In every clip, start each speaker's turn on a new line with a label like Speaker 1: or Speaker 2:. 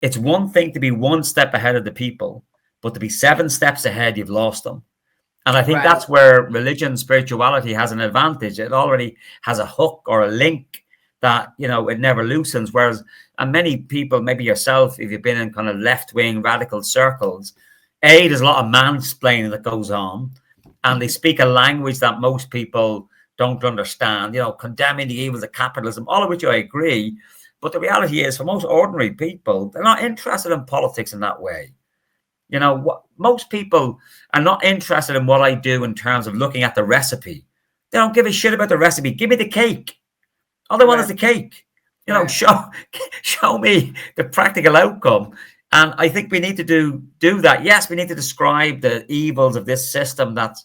Speaker 1: It's one thing to be one step ahead of the people, but to be 7 steps ahead, you've lost them. And I think
Speaker 2: Right.
Speaker 1: that's where religion, spirituality has an advantage. It already has a hook or a link that, it never loosens. Whereas, and many people, maybe yourself, if you've been in kind of left wing radical circles, there's a lot of mansplaining that goes on, and they speak a language that most people don't understand, condemning the evils of capitalism, all of which I agree. But the reality is, for most ordinary people, they're not interested in politics in that way. Most people are not interested in what I do in terms of looking at the recipe. They don't give a shit about the recipe. Give me the cake. All they want is
Speaker 2: Right.
Speaker 1: the cake.
Speaker 2: Right.
Speaker 1: Show me the practical outcome. And I think we need to do that. Yes, we need to describe the evils of this system that's,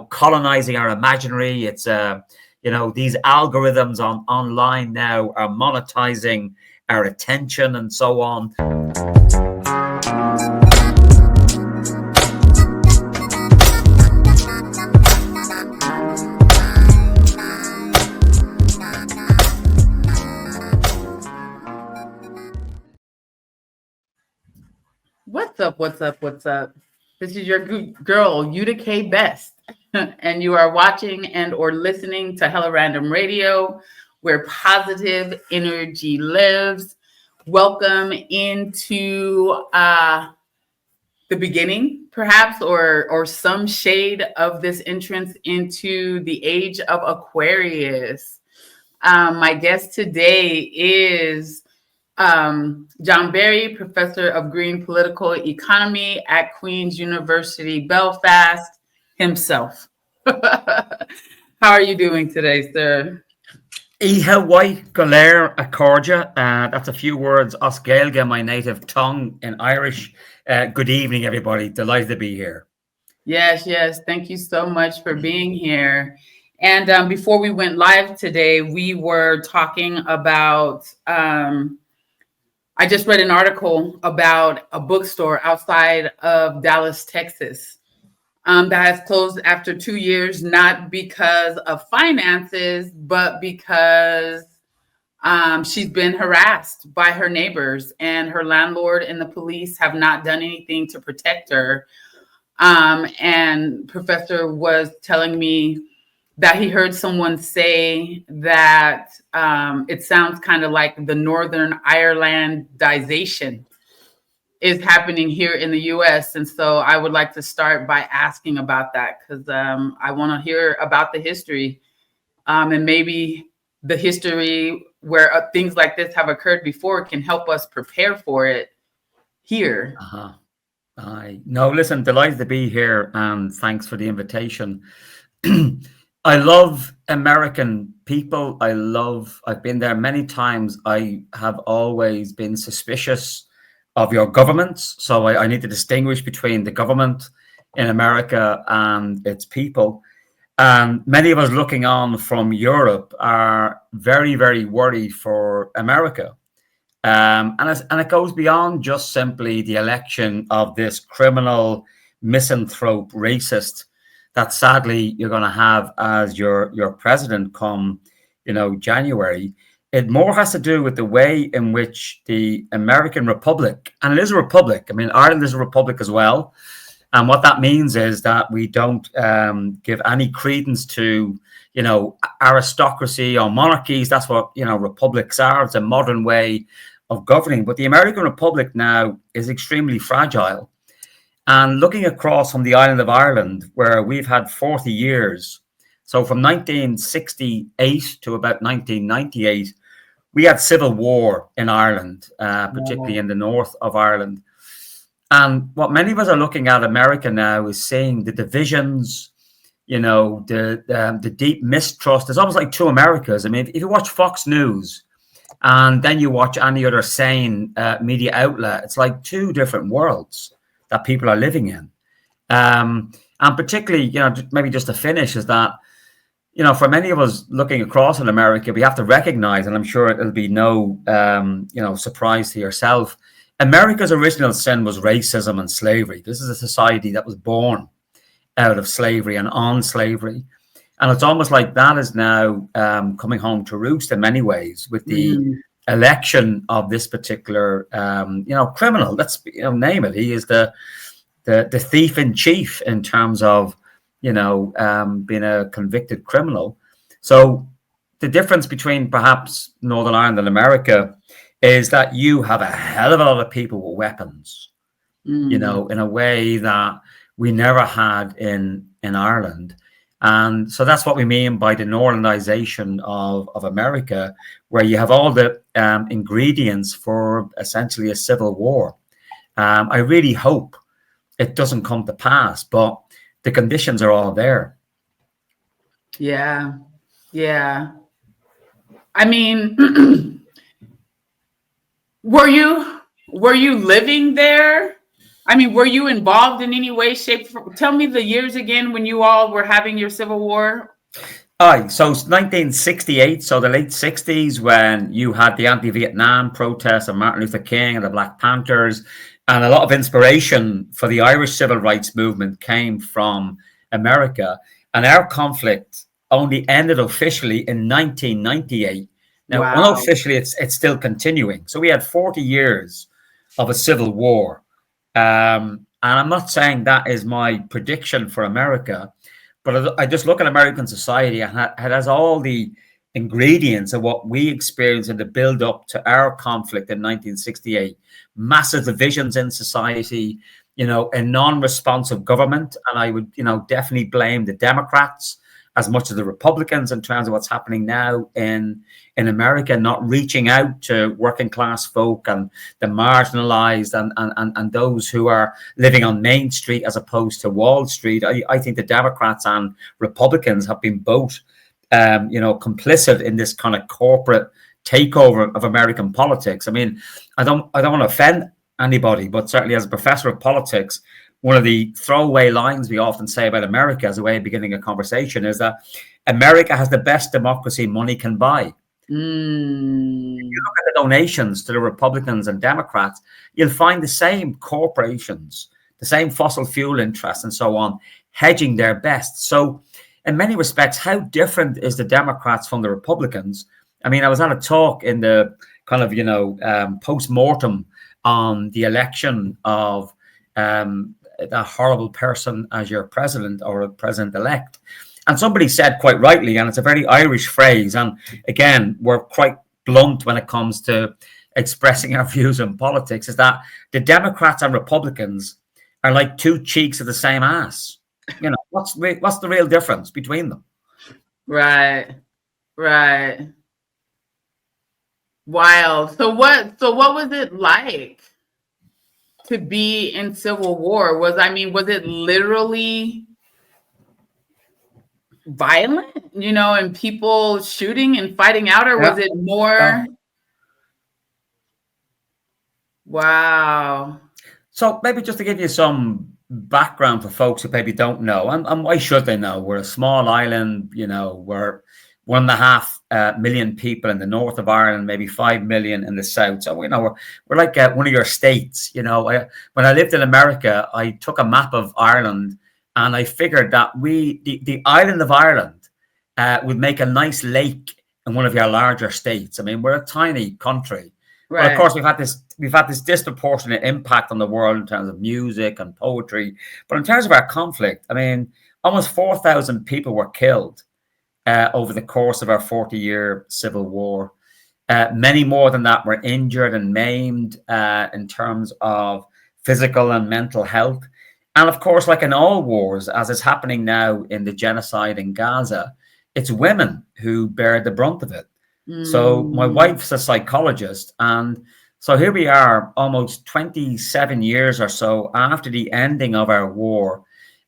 Speaker 1: colonizing our imaginary. It's these algorithms online now are monetizing our attention and so on.
Speaker 2: What's up? What's up? What's up? This is your girl, Utica Best, and you are watching and or listening to Hella Random Radio, where positive energy lives. Welcome into the beginning, perhaps, or some shade of this entrance into the age of Aquarius. My guest today is John Berry, professor of green political economy at Queen's University, Belfast, himself. How are you doing today, sir?
Speaker 1: Iha white galer accordia. That's a few words. Os Gaeilge, my native tongue in Irish. Good evening, everybody. Delighted to be here.
Speaker 2: Yes, yes. Thank you so much for being here. And before we went live today, we were talking about. I just read an article about a bookstore outside of Dallas, Texas, that has closed after 2 years, not because of finances, but because she's been harassed by her neighbors, and her landlord and the police have not done anything to protect her. And Professor was telling me that he heard someone say that it sounds kind of like the Northern Irelandization is happening here in the U.S. And so I would like to start by asking about that, because I want to hear about the history, and maybe the history where things like this have occurred before can help us prepare for it here.
Speaker 1: Uh-huh. No, listen, delighted to be here, and thanks for the invitation. I love American people. I've been there many times. I have always been suspicious of your governments. So I need to distinguish between the government in America and its people. And many of us looking on from Europe are very, very worried for America. And it goes beyond just simply the election of this criminal, misanthrope, racist that sadly you're going to have as your president come, January. It more has to do with the way in which the American Republic, and it is a republic. I mean, Ireland is a republic as well. And what that means is that we don't give any credence to, aristocracy or monarchies. That's what, republics are. It's a modern way of governing. But the American Republic now is extremely fragile. And looking across from the island of Ireland, where we've had 40 years, so from 1968 to about 1998, we had civil war in Ireland, particularly in the north of Ireland. And what many of us are looking at America now is seeing the divisions, the deep mistrust. It's almost like two Americas. I mean, if you watch Fox News and then you watch any other sane media outlet, it's like two different worlds that people are living in. And particularly, maybe just to finish is that, for many of us looking across in America, we have to recognize, and I'm sure it'll be no, surprise to yourself, America's original sin was racism and slavery. This is a society that was born out of slavery and on slavery. And it's almost like that is now coming home to roost in many ways with the election of this particular, criminal. Let's name it. He is the thief in chief in terms of, being a convicted criminal. So the difference between perhaps Northern Ireland and America is that you have a hell of a lot of people with weapons, in a way that we never had in Ireland. And so that's what we mean by the northernization of America, where you have all the ingredients for essentially a civil war. I really hope it doesn't come to pass, but the conditions are all there.
Speaker 2: Yeah. Yeah. I mean, were you living there? I mean, were you involved in any way, shape? Tell me the years again when you all were having your civil war.
Speaker 1: Aye, so it's 1968, so the late 60s, when you had the anti-Vietnam protests of Martin Luther King and the Black Panthers, and a lot of inspiration for the Irish civil rights movement came from America. And our conflict only ended officially in 1998. Now,
Speaker 2: Wow.
Speaker 1: unofficially, it's still continuing. So we had 40 years of a civil war. And I'm not saying that is my prediction for America, but I just look at American society, and it has all the ingredients of what we experienced in the build up to our conflict in 1968. Massive divisions in society, a non-responsive government. And I would, definitely blame the Democrats as much as the Republicans in terms of what's happening now in America, not reaching out to working class folk and the marginalized and those who are living on Main Street as opposed to Wall Street. I think the Democrats and Republicans have been both, complicit in this kind of corporate takeover of American politics. I mean, I don't want to offend anybody, but certainly as a professor of politics, one of the throwaway lines we often say about America as a way of beginning a conversation is that America has the best democracy money can buy. If you look at the donations to the Republicans and Democrats, you'll find the same corporations, the same fossil fuel interests and so on, hedging their best. So in many respects, how different is the Democrats from the Republicans? I mean, I was at a talk in the kind of, post-mortem on the election of a horrible person as your president or a president-elect. And somebody said quite rightly, and it's a very Irish phrase, and again, we're quite blunt when it comes to expressing our views in politics, is that the Democrats and Republicans are like two cheeks of the same ass. What's the real difference between them?
Speaker 2: Right. Wild. So what was it like to be in civil war? Was it literally violent, and people shooting and fighting out, or was it more? Wow.
Speaker 1: So maybe just to give you some background for folks who maybe don't know, and why should they know? We're a small island, we're 1.5 million people in the north of Ireland, maybe 5 million in the south. So, we're like one of your states. When I lived in America, I took a map of Ireland and I figured that the island of Ireland would make a nice lake in one of your larger states. I mean, we're a tiny country. Right. But of course, we've had this disproportionate impact on the world in terms of music and poetry. But in terms of our conflict, I mean, almost 4,000 people were killed over the course of our 40-year civil war. Many more than that were injured and maimed in terms of physical and mental health. And of course, like in all wars, as is happening now in the genocide in Gaza, it's women who bear the brunt of it. So my wife's a psychologist, and so here we are almost 27 years or so after the ending of our war,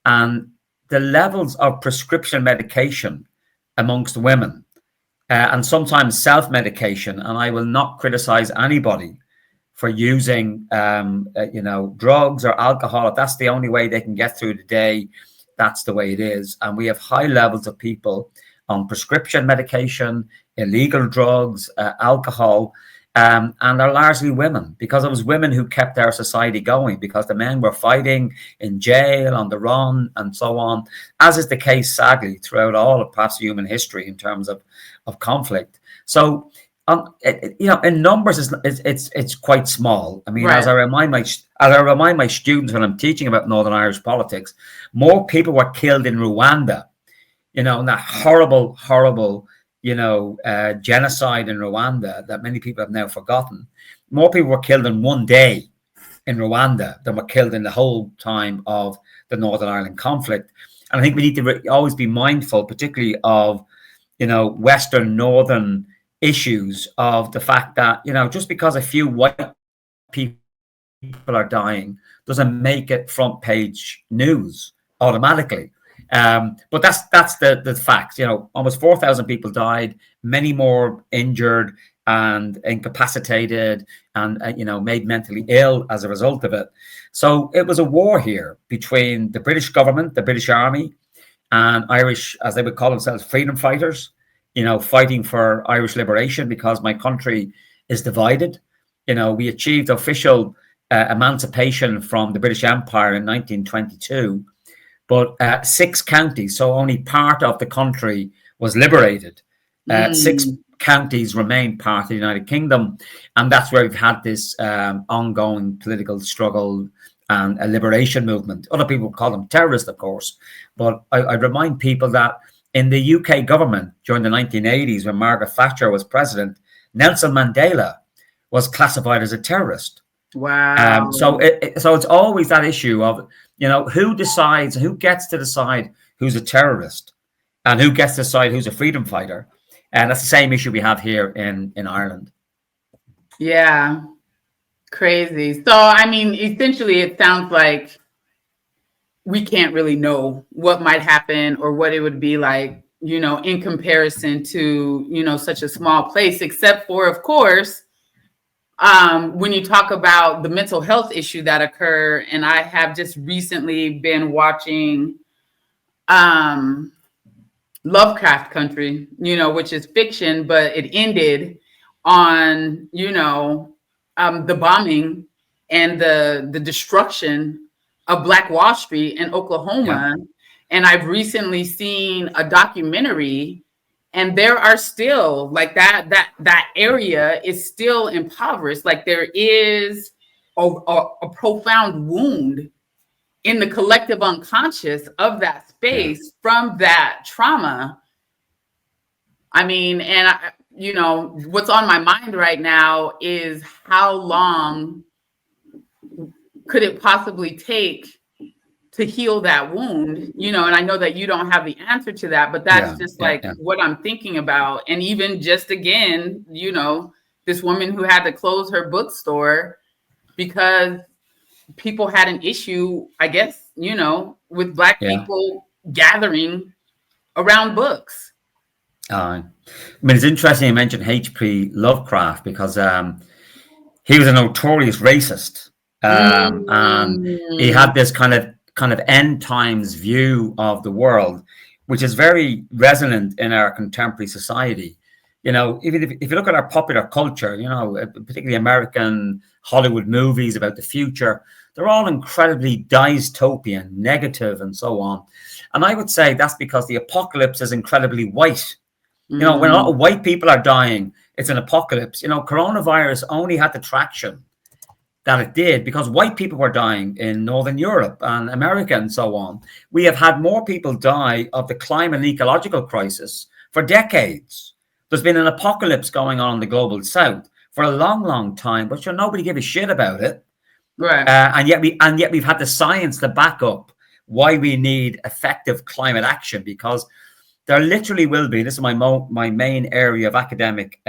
Speaker 1: and the levels of prescription medication amongst women and sometimes self-medication, and I will not criticize anybody for using drugs or alcohol. If that's the only way they can get through the day, that's the way it is. And we have high levels of people on prescription medication, illegal drugs, alcohol, and are largely women, because it was women who kept our society going, because the men were fighting in jail, on the run, and so on, as is the case, sadly, throughout all of past human history in terms of conflict. So in numbers, it's quite small. I mean,
Speaker 2: Right.
Speaker 1: as I remind my students when I'm teaching about Northern Irish politics, more people were killed in Rwanda, in that horrible, horrible, genocide in Rwanda that many people have now forgotten. More people were killed in one day in Rwanda than were killed in the whole time of the Northern Ireland conflict. And I think we need to always be mindful, particularly of, Western Northern issues, of the fact that, just because a few white people are dying doesn't make it front page news automatically. But that's the fact. Almost 4,000 people died, many more injured and incapacitated, and made mentally ill as a result of it. So it was a war here between the British government, the British Army, and Irish, as they would call themselves, freedom fighters, fighting for Irish liberation, because my country is divided. We achieved official emancipation from the British Empire in 1922, but 6 counties, so only part of the country, was liberated. Six
Speaker 2: Mm.
Speaker 1: counties remain part of the United Kingdom, and that's where we've had this ongoing political struggle and a liberation movement. Other people call them terrorists, of course, but I remind people that in the UK government during the 1980s, when Margaret Thatcher was president, Nelson Mandela was classified as a terrorist. So
Speaker 2: Wow.
Speaker 1: it's always that issue of, who decides, who gets to decide who's a terrorist and who gets to decide who's a freedom fighter. And that's the same issue we have here in Ireland.
Speaker 2: Yeah. Crazy. So, I mean, essentially, it sounds like we can't really know what might happen or what it would be like, in comparison to, such a small place, except for, of course, when you talk about the mental health issue that occur. And I have just recently been watching um, Lovecraft Country, which is fiction, but it ended on, the bombing and the destruction of Black Wall Street in
Speaker 1: Yeah,
Speaker 2: Oklahoma. And I've recently seen a documentary, and there are still like that area is still impoverished. Like there is a profound wound in the collective unconscious of that
Speaker 1: yeah,
Speaker 2: space from that trauma. I mean, and what's on my mind right now is how long could it possibly take to heal that wound? And I know that you don't have the answer to that, but that's
Speaker 1: yeah,
Speaker 2: just
Speaker 1: yeah,
Speaker 2: like
Speaker 1: yeah,
Speaker 2: what I'm thinking about. And even just again, this woman who had to close her bookstore because people had an issue, I guess, with Black
Speaker 1: yeah.
Speaker 2: people gathering around books.
Speaker 1: I mean, it's interesting you mentioned H.P. Lovecraft, because he was a notorious racist, and he
Speaker 2: Mm,
Speaker 1: had this kind of end times view of the world, which is very resonant in our contemporary society. Even if you look at our popular culture, particularly American Hollywood movies about the future, they're all incredibly dystopian, negative, and so on. And I would say that's because the apocalypse is incredibly white. When a lot
Speaker 2: mm,
Speaker 1: of white people are dying, it's an apocalypse. Coronavirus only had the traction that it did because white people were dying in Northern Europe and America and so on. We have had more people die of the climate and ecological crisis for decades. There's been an apocalypse going on in the global south for a long, long time, but nobody gave a shit about it.
Speaker 2: right.
Speaker 1: And yet we've had the science to back up why we need effective climate action, because there literally will be. This is my main area of academic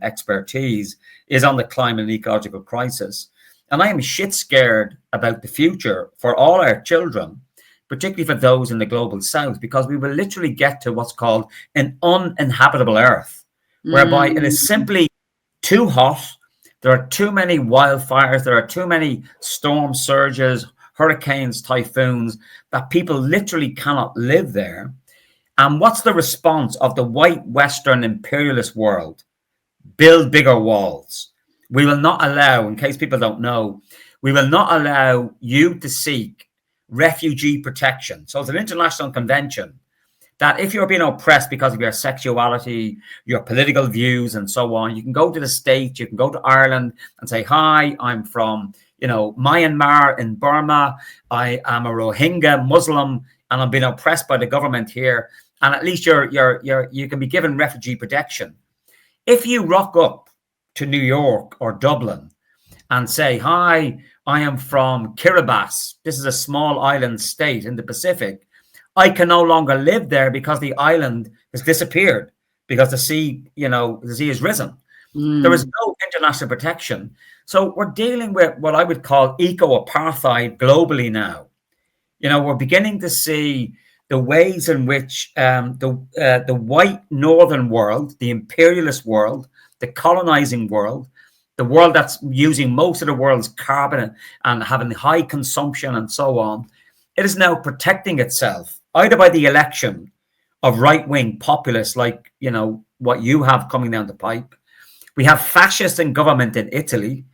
Speaker 1: expertise, is on the climate and ecological crisis. And I am shit scared about the future for all our children, particularly for those in the global south, because we will literally get to what's called an uninhabitable earth, whereby it is
Speaker 2: Mm,
Speaker 1: simply too hot. There are too many wildfires. There are too many storm surges, hurricanes, typhoons, that people literally cannot live there. And what's the response of the white Western imperialist world? Build bigger walls. We will not allow, in case people don't know, we will not allow you to seek refugee protection. So it's an international convention that if you're being oppressed because of your sexuality, your political views, and so on, you can go to the States, you can go to Ireland and say, hi, I'm from, Myanmar in Burma. I am a Rohingya Muslim and I'm being oppressed by the government here. And at least you can be given refugee protection. If you rock up to New York or Dublin and say, hi, I am from Kiribati. This is a small island state in the Pacific. I can no longer live there because the island has disappeared, because the sea has risen. There is no international protection. So we're dealing with what I would call eco-apartheid globally now. We're beginning to see the ways in which the white northern world, the imperialist world, the colonizing world, the world that's using most of the world's carbon and having high consumption and so on, it is now protecting itself either by the election of right-wing populists like, what you have coming down the pipe. We have fascists in government in Italy.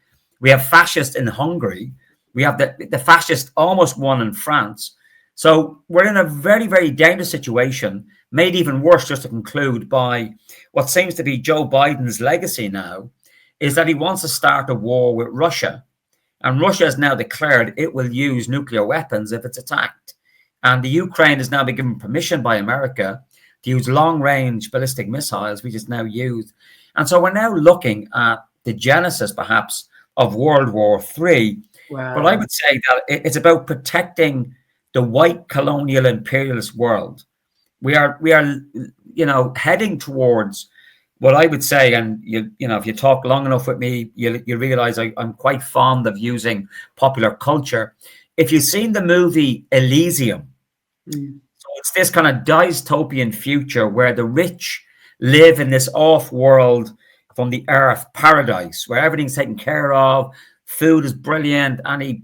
Speaker 1: We have fascists in Hungary. We have the fascist almost won in France. So we're in a very, very dangerous situation, made even worse, just to conclude, by what seems to be Joe Biden's legacy now, is that he wants to start a war with Russia. And Russia has now declared it will use nuclear weapons if it's attacked. And the Ukraine has now been given permission by America to use long-range ballistic missiles, which is now used. And so we're now looking at the genesis, perhaps, of World War III.
Speaker 2: Wow.
Speaker 1: But I would say that it's about protecting the white colonial imperialist world. We are heading towards what I would say, and if you talk long enough with me, you realize I'm quite fond of using popular culture. If you've seen the movie Elysium, so it's this kind of dystopian future where the rich live in this off-world from the earth paradise, where everything's taken care of, food is brilliant, any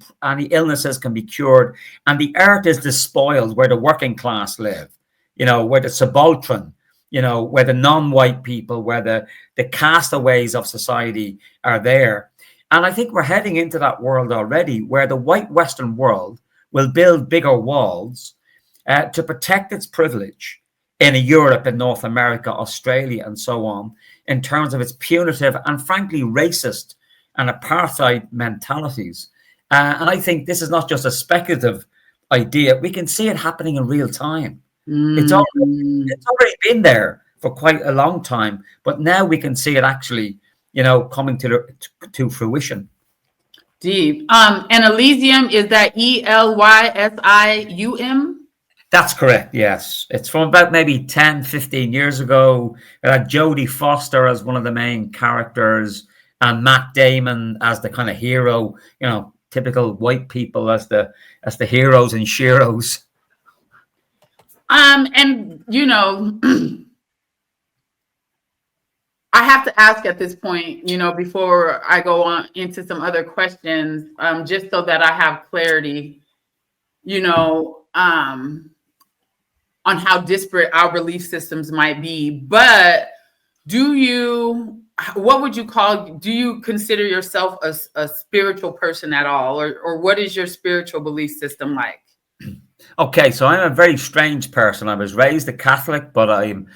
Speaker 1: illnesses can be cured, and the earth is despoiled, where the working class live, where the subaltern, where the non-white people, where the castaways of society are there. And I think we're heading into that world already, where the white Western world will build bigger walls to protect its privilege in Europe and North America, Australia, and so on, in terms of its punitive and frankly racist and apartheid mentalities. And I think this is not just a speculative idea. We can see it happening in real time. It's already been there for quite a long time, but now we can see it actually, coming to fruition.
Speaker 2: Deep. And Elysium, is that Elysium?
Speaker 1: That's correct, yes. It's from about maybe 10, 15 years ago. Jodie Foster as one of the main characters, and Matt Damon as the kind of hero, typical white people as the heroes and sheroes.
Speaker 2: And I have to ask at this point, before I go on into some other questions, just so that I have clarity, on how disparate our belief systems might be. But do you consider yourself a spiritual person at all? Or what is your spiritual belief system like?
Speaker 1: Okay, so I'm a very strange person. I was raised a Catholic, but I'm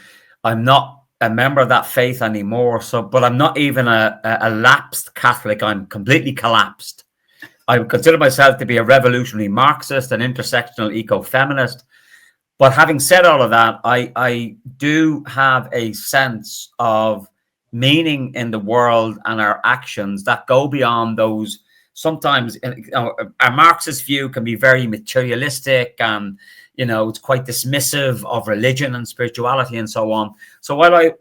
Speaker 1: not a member of that faith anymore. But I'm not even a lapsed Catholic. I'm completely collapsed. I would consider myself to be a revolutionary Marxist, an intersectional eco-feminist. But having said all of that, I do have a sense of meaning in the world and our actions that go beyond those. Sometimes our Marxist view can be very materialistic, and it's quite dismissive of religion and spirituality and so on. So while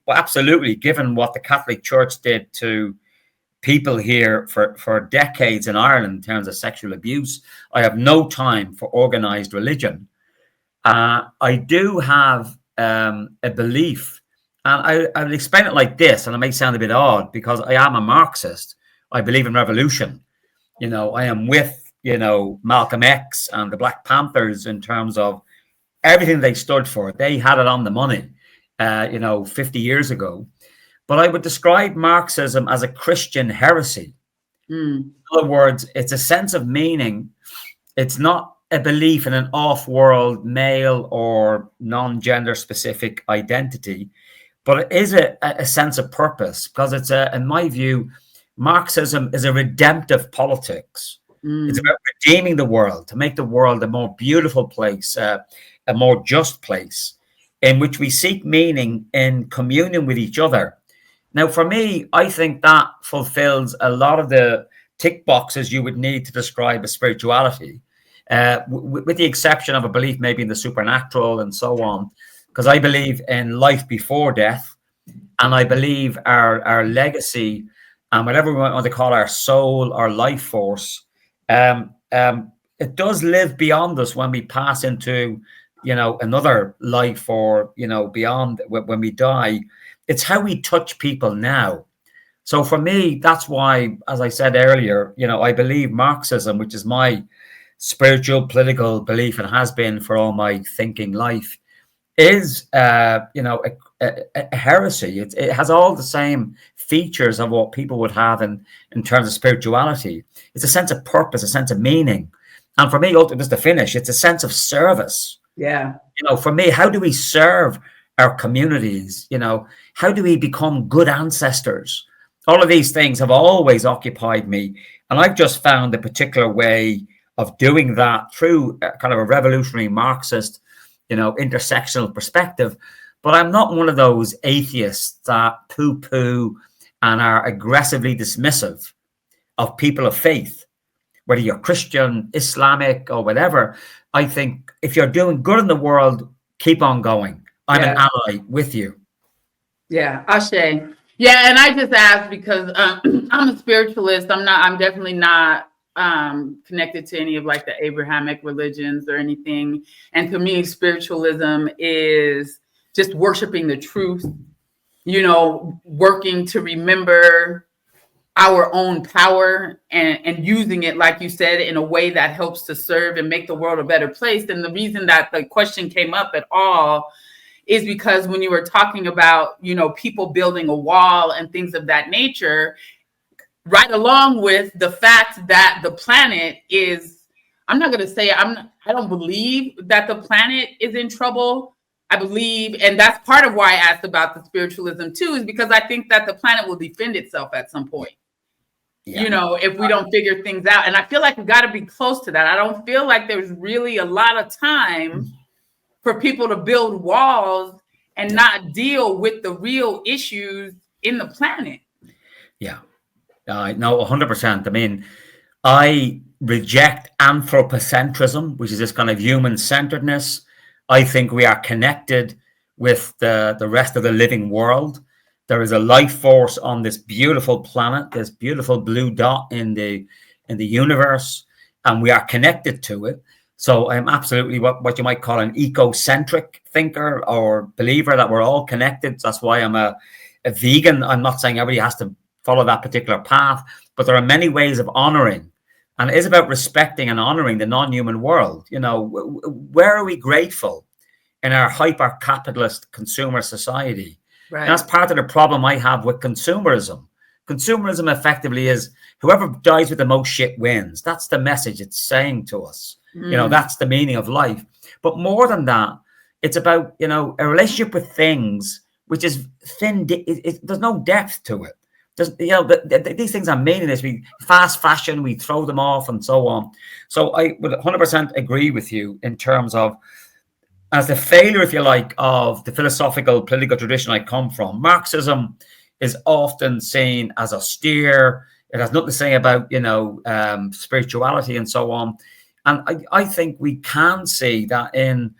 Speaker 1: absolutely, given what the Catholic Church did to people here for decades in Ireland in terms of sexual abuse, I have no time for organized religion. I do have a belief, and I will explain it like this, and it may sound a bit odd because I am a Marxist. I believe in revolution. I am with, Malcolm X and the Black Panthers in terms of everything they stood for. They had it on the money, 50 years ago. But I would describe Marxism as a Christian heresy. In other words, it's a sense of meaning. It's not a belief in an off-world male or non-gender specific identity, but it is a sense of purpose, because it's in my view, Marxism is a redemptive politics. It's
Speaker 2: Mm.
Speaker 1: about redeeming the world, to make the world a more beautiful place, a more just place, in which we seek meaning in communion with each other. Now, for me, I think that fulfills a lot of the tick boxes you would need to describe a spirituality, with the exception of a belief maybe in the supernatural and so on, because I believe in life before death, and I believe our legacy, and whatever we want to call our soul, our life force, it does live beyond us when we pass into, another life, or, beyond when we die. It's how we touch people now. So for me, that's why, as I said earlier, I believe Marxism, which is my spiritual political belief and has been for all my thinking life, is a heresy. It has all the same features of what people would have in terms of spirituality. It's a sense of purpose, a sense of meaning, and for me, ultimately, just to finish, it's a sense of service.
Speaker 2: Yeah.
Speaker 1: For me, how do we serve our communities? How do we become good ancestors? All of these things have always occupied me, and I've just found a particular way of doing that through kind of a revolutionary Marxist, intersectional perspective. But I'm not one of those atheists that poo-poo and are aggressively dismissive of people of faith, whether you're Christian, Islamic, or whatever. I think if you're doing good in the world, keep on going. I'm an ally with you.
Speaker 2: Yeah, Ashe. Yeah, and I just asked because I'm a spiritualist. I'm definitely not connected to any of like the Abrahamic religions or anything. And to me, spiritualism is just worshiping the truth, working to remember our own power and using it, like you said, in a way that helps to serve and make the world a better place. And the reason that the question came up at all is because when you were talking about, people building a wall and things of that nature, right along with the fact that the planet is, I'm not going to say I don't believe that the planet is in trouble. I believe, and that's part of why I asked about the spiritualism too, is because I think that the planet will defend itself at some point. Yeah. If we don't figure things out. And I feel like we got to be close to that. I don't feel like there's really a lot of time for people to build walls and not deal with the real issues in the planet.
Speaker 1: Yeah. No, 100%. I mean, I reject anthropocentrism, which is this kind of human-centeredness. I think we are connected with the rest of the living world. There is a life force on this beautiful planet, this beautiful blue dot in the universe, and we are connected to it. So I'm absolutely what you might call an ecocentric thinker or believer, that we're all connected. That's why I'm a vegan. I'm not saying everybody has to follow that particular path, but there are many ways of honoring. And it is about respecting and honoring the non-human world. Where are we grateful in our hyper-capitalist consumer society? Right. And that's part of the problem I have with consumerism. Consumerism effectively is whoever dies with the most shit wins. That's the message it's saying to us. That's the meaning of life. But more than that, it's about, a relationship with things, which is thin. There's no depth to it. These things are meaningless. We fast fashion, we throw them off and so on. So I would 100% agree with you in terms of, as the failure, if you like, of the philosophical political tradition I come from. Marxism is often seen as austere. It has nothing to say about, spirituality and so on. And I think we can see that in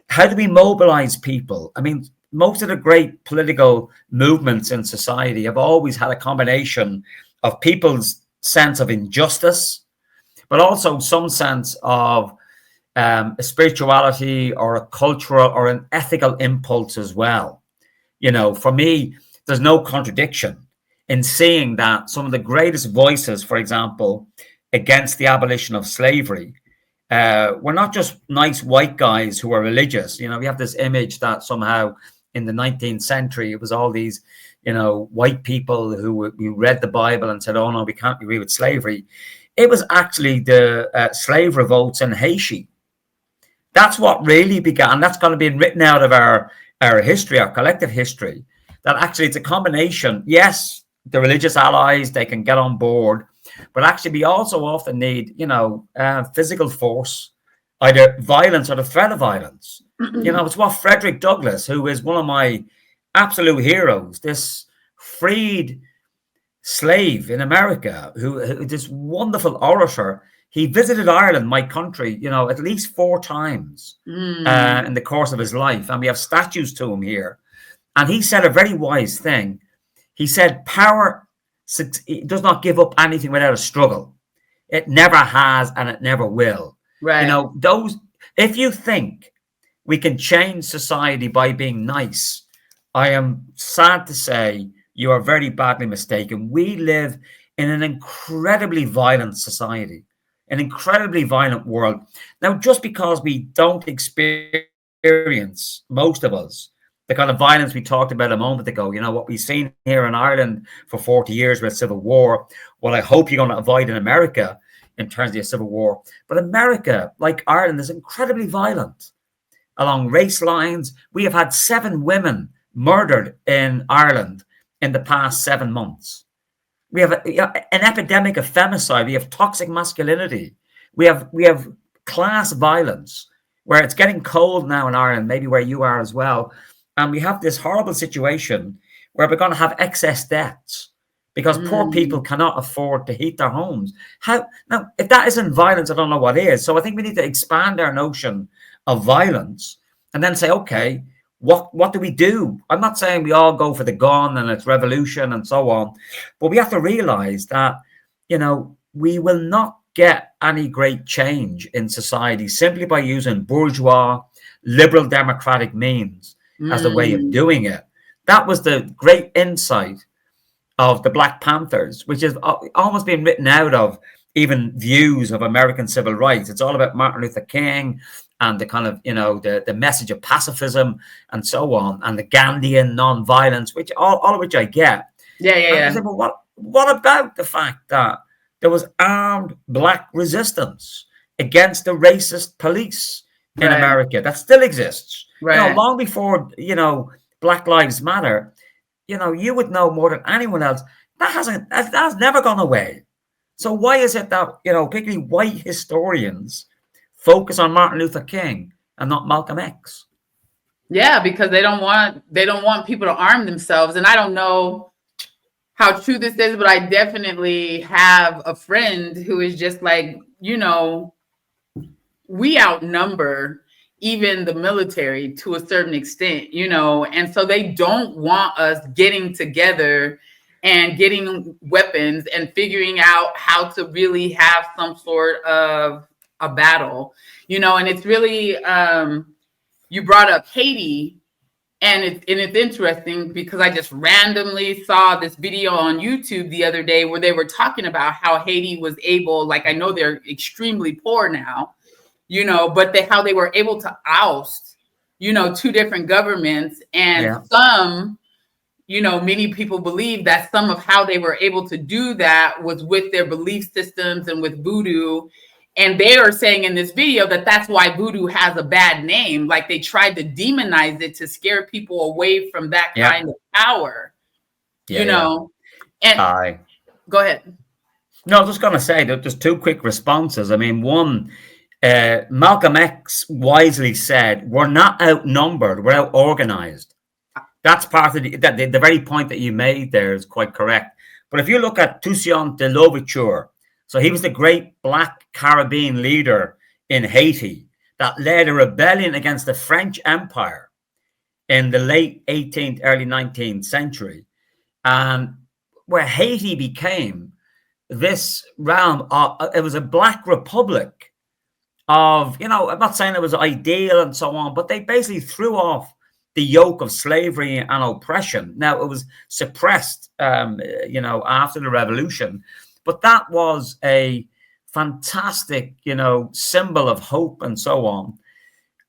Speaker 1: how do we mobilize people? I mean, most of the great political movements in society have always had a combination of people's sense of injustice, but also some sense of a spirituality or a cultural or an ethical impulse as well. For me, there's no contradiction in seeing that some of the greatest voices, for example, against the abolition of slavery, were not just nice white guys who were religious. We have this image that somehow in the 19th century, it was all these, white people who read the Bible and said, oh no, we can't agree with slavery. It was actually the slave revolts in Haiti That's what really began. That's going to be written out of our history, our collective history. That actually it's a combination. Yes, the religious allies, they can get on board, but actually we also often need, physical force, either violence or the threat of violence. It's what Frederick Douglass, who is one of my absolute heroes, this freed slave in America, who this wonderful orator. He visited Ireland, my country, at least 4 times
Speaker 2: Mm,
Speaker 1: in the course of his life, and we have statues to him here. And he said a very wise thing. He said, "Power does not give up anything without a struggle. It never has, and it never will."
Speaker 2: right.
Speaker 1: Those. If you think we can change society by being nice, I am sad to say you are very badly mistaken. We live in an incredibly violent society, an incredibly violent world. Now, just because we don't experience, most of us, the kind of violence we talked about a moment ago, what we've seen here in Ireland for 40 years with civil war, well, I hope you're going to avoid in America in terms of the civil war. But America, like Ireland, is incredibly violent along race lines. We have had 7 women murdered in Ireland in the past 7 months. We have an epidemic of femicide. We have toxic masculinity. We have class violence, where it's getting cold now in Ireland, maybe where you are as well. And we have this horrible situation where we're going to have excess debts because poor people
Speaker 2: Mm,
Speaker 1: cannot afford to heat their homes. How now? If that isn't violence, I don't know what is. So I think we need to expand our notion of violence and then say, okay, what do we do? I'm not saying we all go for the gun and it's revolution and so on, but we have to realize that we will not get any great change in society simply by using bourgeois liberal democratic means as a way of
Speaker 2: mm,
Speaker 1: doing it. That was the great insight of the Black Panthers, which has almost been written out of even views of American civil rights. It's all about Martin Luther King and the kind of, the message of pacifism and so on, and the Gandhian non-violence, which all of which I get.
Speaker 2: yeah, yeah,
Speaker 1: And I
Speaker 2: yeah.
Speaker 1: said, well, what about the fact that there was armed Black resistance against the racist police in
Speaker 2: Right,
Speaker 1: America that still exists?
Speaker 2: right.
Speaker 1: Long before, Black Lives Matter, you would know more than anyone else. That's never gone away. So why is it that, particularly white historians focus on Martin Luther King and not Malcolm X?
Speaker 2: Yeah, because they don't want people to arm themselves. And I don't know how true this is, but I definitely have a friend who is just like, we outnumber even the military to a certain extent, and so they don't want us getting together and getting weapons and figuring out how to really have some sort of a battle, and it's really, you brought up Haiti. And it's interesting because I just randomly saw this video on YouTube the other day where they were talking about how Haiti was able, like, I know they're extremely poor now, but how they were able to oust, 2 different governments. And
Speaker 1: Yeah,
Speaker 2: many people believe that some of how they were able to do that was with their belief systems and with voodoo. And they are saying in this video that that's why voodoo has a bad name. Like, they tried to demonize it to scare people away from that
Speaker 1: yeah,
Speaker 2: kind of power,
Speaker 1: yeah,
Speaker 2: you
Speaker 1: yeah.
Speaker 2: know? And
Speaker 1: Aye.
Speaker 2: go ahead.
Speaker 1: No, I was just going to say that there's 2 quick responses. I mean, one, Malcolm X wisely said, "We're not outnumbered; we're out organized." That's part of the very point that you made there is quite correct. But if you look at Toussaint de Louverture, so he was the great Black Caribbean leader in Haiti that led a rebellion against the French Empire in the late 18th, early 19th century, and where Haiti became this realm. It was a Black republic of, I'm not saying it was ideal and so on, but they basically threw off the yoke of slavery and oppression. Now, it was suppressed, after the revolution, but that was a fantastic, symbol of hope and so on.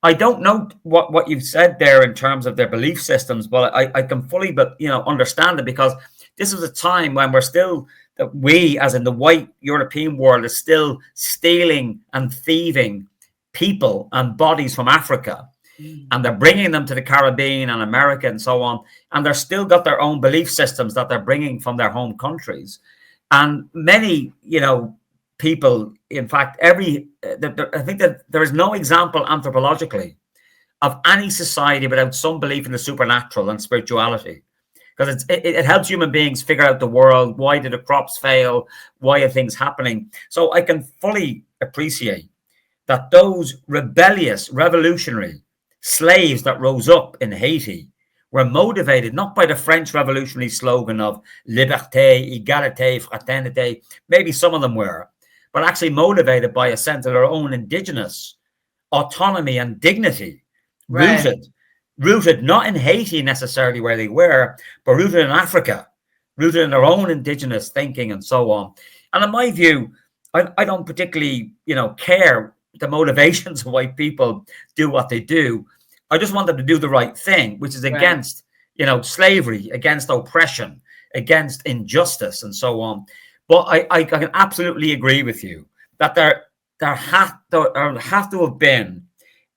Speaker 1: I don't know what you've said there in terms of their belief systems, but I can fully, but understand it, because this was a time when we're still, that we, as in the white European world, is still stealing and thieving people and bodies from Africa,
Speaker 2: Mm.
Speaker 1: and they're bringing them to the Caribbean and America and so on, and they're still got their own belief systems that they're bringing from their home countries. And many, people, in fact, I think that there is no example anthropologically of any society without some belief in the supernatural and spirituality, because it helps human beings figure out the world. Why did the crops fail? Why are things happening? So I can fully appreciate that those rebellious, revolutionary slaves that rose up in Haiti were motivated not by the French revolutionary slogan of liberté, égalité, fraternité. Maybe some of them were, but actually motivated by a sense of their own indigenous autonomy and dignity,
Speaker 2: Right.
Speaker 1: rooted not in Haiti necessarily where they were, but rooted in Africa, rooted in their own indigenous thinking and so on. And in my view, I don't particularly, care the motivations of why people do what they do. I just want them to do the right thing, which is
Speaker 2: Right.
Speaker 1: against, slavery, against oppression, against injustice, and so on. But I can absolutely agree with you that there have to have been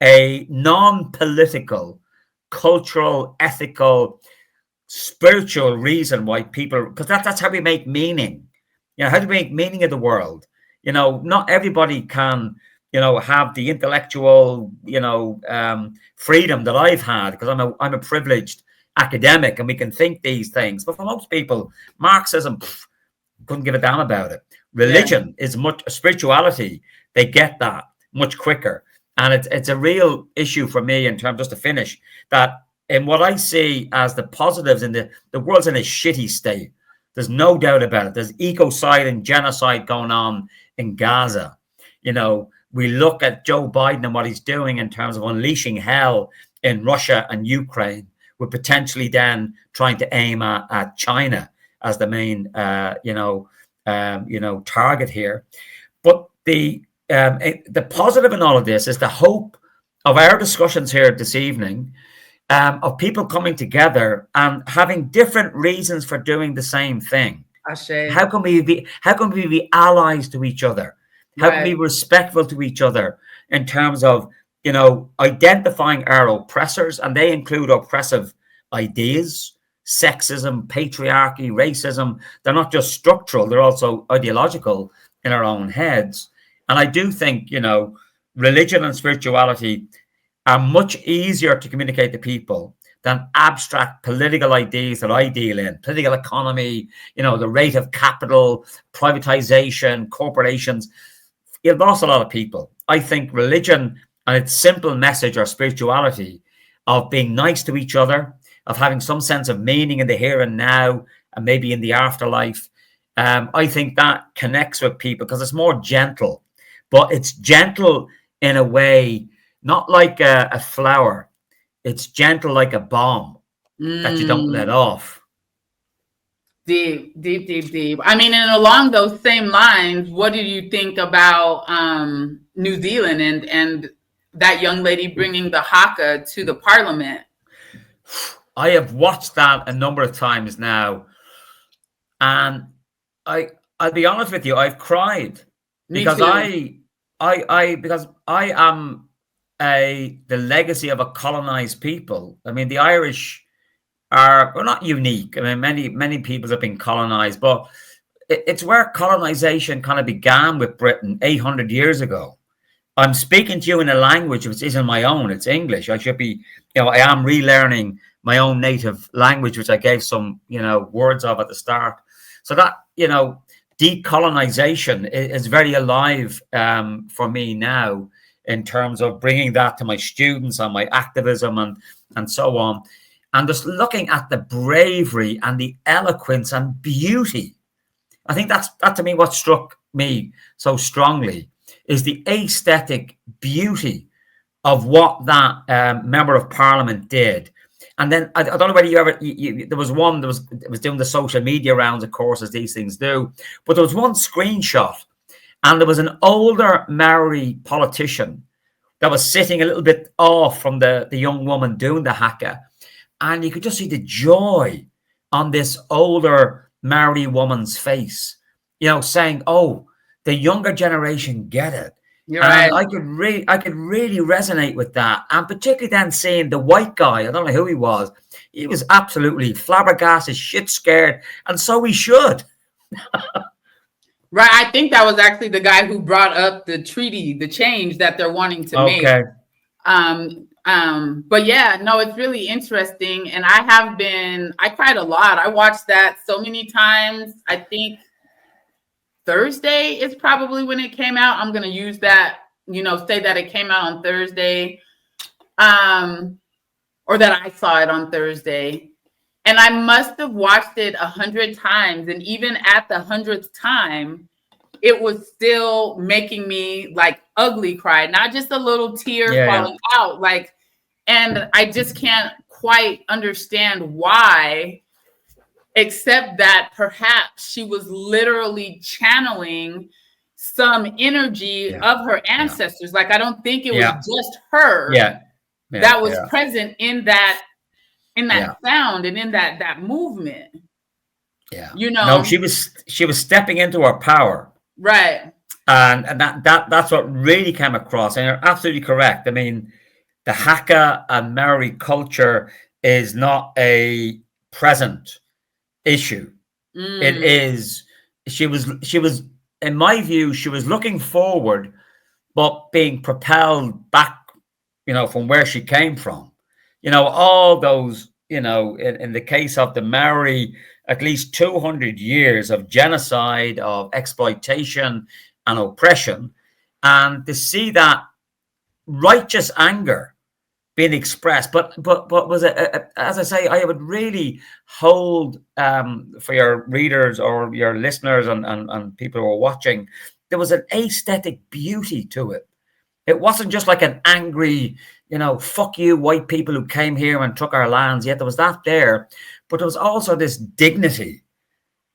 Speaker 1: a non-political, cultural, ethical, spiritual reason why people, because that's how we make meaning. How do we make meaning of the world? Not everybody can, have the intellectual, freedom that I've had, because I'm a privileged academic and we can think these things. But for most people, Marxism, couldn't give a damn about it.
Speaker 2: Yeah.
Speaker 1: Religion is much, spirituality, they get that much quicker. And it's a real issue for me in terms, just to finish, that in what I see as the positives in the world's in a shitty state. There's no doubt about it. There's ecocide and genocide going on in Gaza. We look at Joe Biden and what he's doing in terms of unleashing hell in Russia and Ukraine, with potentially then trying to aim at China as the main, target here. But the positive in all of this is the hope of our discussions here this evening, of people coming together and having different reasons for doing the same thing.
Speaker 2: Ashe.
Speaker 1: How can we be allies to each other? How can we
Speaker 2: Right.
Speaker 1: be respectful to each other in terms of, identifying our oppressors, and they include oppressive ideas, sexism, patriarchy, racism. They're not just structural, they're also ideological in our own heads. And I do think, religion and spirituality are much easier to communicate to people than abstract political ideas that I deal in. Political economy, the rate of capital, privatization, corporations. It lost a lot of people. I think religion and its simple message, or spirituality, of being nice to each other, of having some sense of meaning in the here and now, and maybe in the afterlife. I think that connects with people because it's more gentle, but it's gentle in a way, not like a flower. It's gentle like a bomb that you don't let
Speaker 2: Mm.
Speaker 1: off.
Speaker 2: Deep, deep, deep, deep. I mean, and along those same lines, what do you think about New Zealand and that young lady bringing the haka to the parliament?
Speaker 1: I have watched that a number of times now, and I'll be honest with you, I've cried
Speaker 2: Me
Speaker 1: because
Speaker 2: too.
Speaker 1: because I am the legacy of a colonized people. I mean, the Irish are, well, not unique. I mean, many peoples have been colonized, but it's where colonization kind of began with Britain 800 years ago. I'm speaking to you in a language which isn't my own. It's English. I should be, I am relearning my own native language, which I gave some, words of at the start. So that, decolonization is very alive for me now, in terms of bringing that to my students and my activism and so on. And just looking at the bravery and the eloquence and beauty. I think that to me what struck me so strongly is the aesthetic beauty of what that member of parliament did. And then I don't know whether you ever, there was one that was doing the social media rounds, of course, as these things do. But there was one screenshot, and there was an older Maori politician that was sitting a little bit off from the young woman doing the haka. And you could just see the joy on this older Maori woman's face, saying, oh, the younger generation get it.
Speaker 2: You're
Speaker 1: And
Speaker 2: right.
Speaker 1: I could really resonate with that. And particularly then seeing the white guy, I don't know who he was absolutely flabbergasted, shit scared, and so he should.
Speaker 2: Right. I think that was actually the guy who brought up the treaty, the change that they're wanting to make.
Speaker 1: Okay.
Speaker 2: But yeah, no, it's really interesting. And I cried a lot. I watched that so many times. I think Thursday is probably when it came out. I'm gonna use that, say that it came out on Thursday. Or that I saw it on Thursday. And I must have watched it 100 times. And even at the 100th time, it was still making me like ugly cry, not just a little tear
Speaker 1: Yeah, yeah,
Speaker 2: falling out. Like, and I just can't quite understand why, except that perhaps she was literally channeling some energy
Speaker 1: yeah,
Speaker 2: of her
Speaker 1: yeah,
Speaker 2: ancestors. Like, I don't think it was
Speaker 1: yeah,
Speaker 2: just her
Speaker 1: yeah, yeah,
Speaker 2: that was
Speaker 1: yeah,
Speaker 2: present in that
Speaker 1: yeah,
Speaker 2: sound and in that movement.
Speaker 1: yeah.
Speaker 2: You
Speaker 1: No,
Speaker 2: know,
Speaker 1: she was stepping into her power.
Speaker 2: right.
Speaker 1: And that's what really came across. And you're absolutely correct. I mean, the Hakka and Maori culture is not a present issue. It
Speaker 2: Mm,
Speaker 1: is. She was, in my view, she was looking forward, but being propelled back. From where she came from. All those. In the case of the Maori, at least 200 years of genocide, of exploitation, and oppression, and to see that righteous anger being expressed. But was it, as I say, I would really hold, for your readers or your listeners and people who are watching, there was an aesthetic beauty to it. It wasn't just like an angry, fuck you, white people who came here and took our lands. Yet there was that there, but there was also this dignity.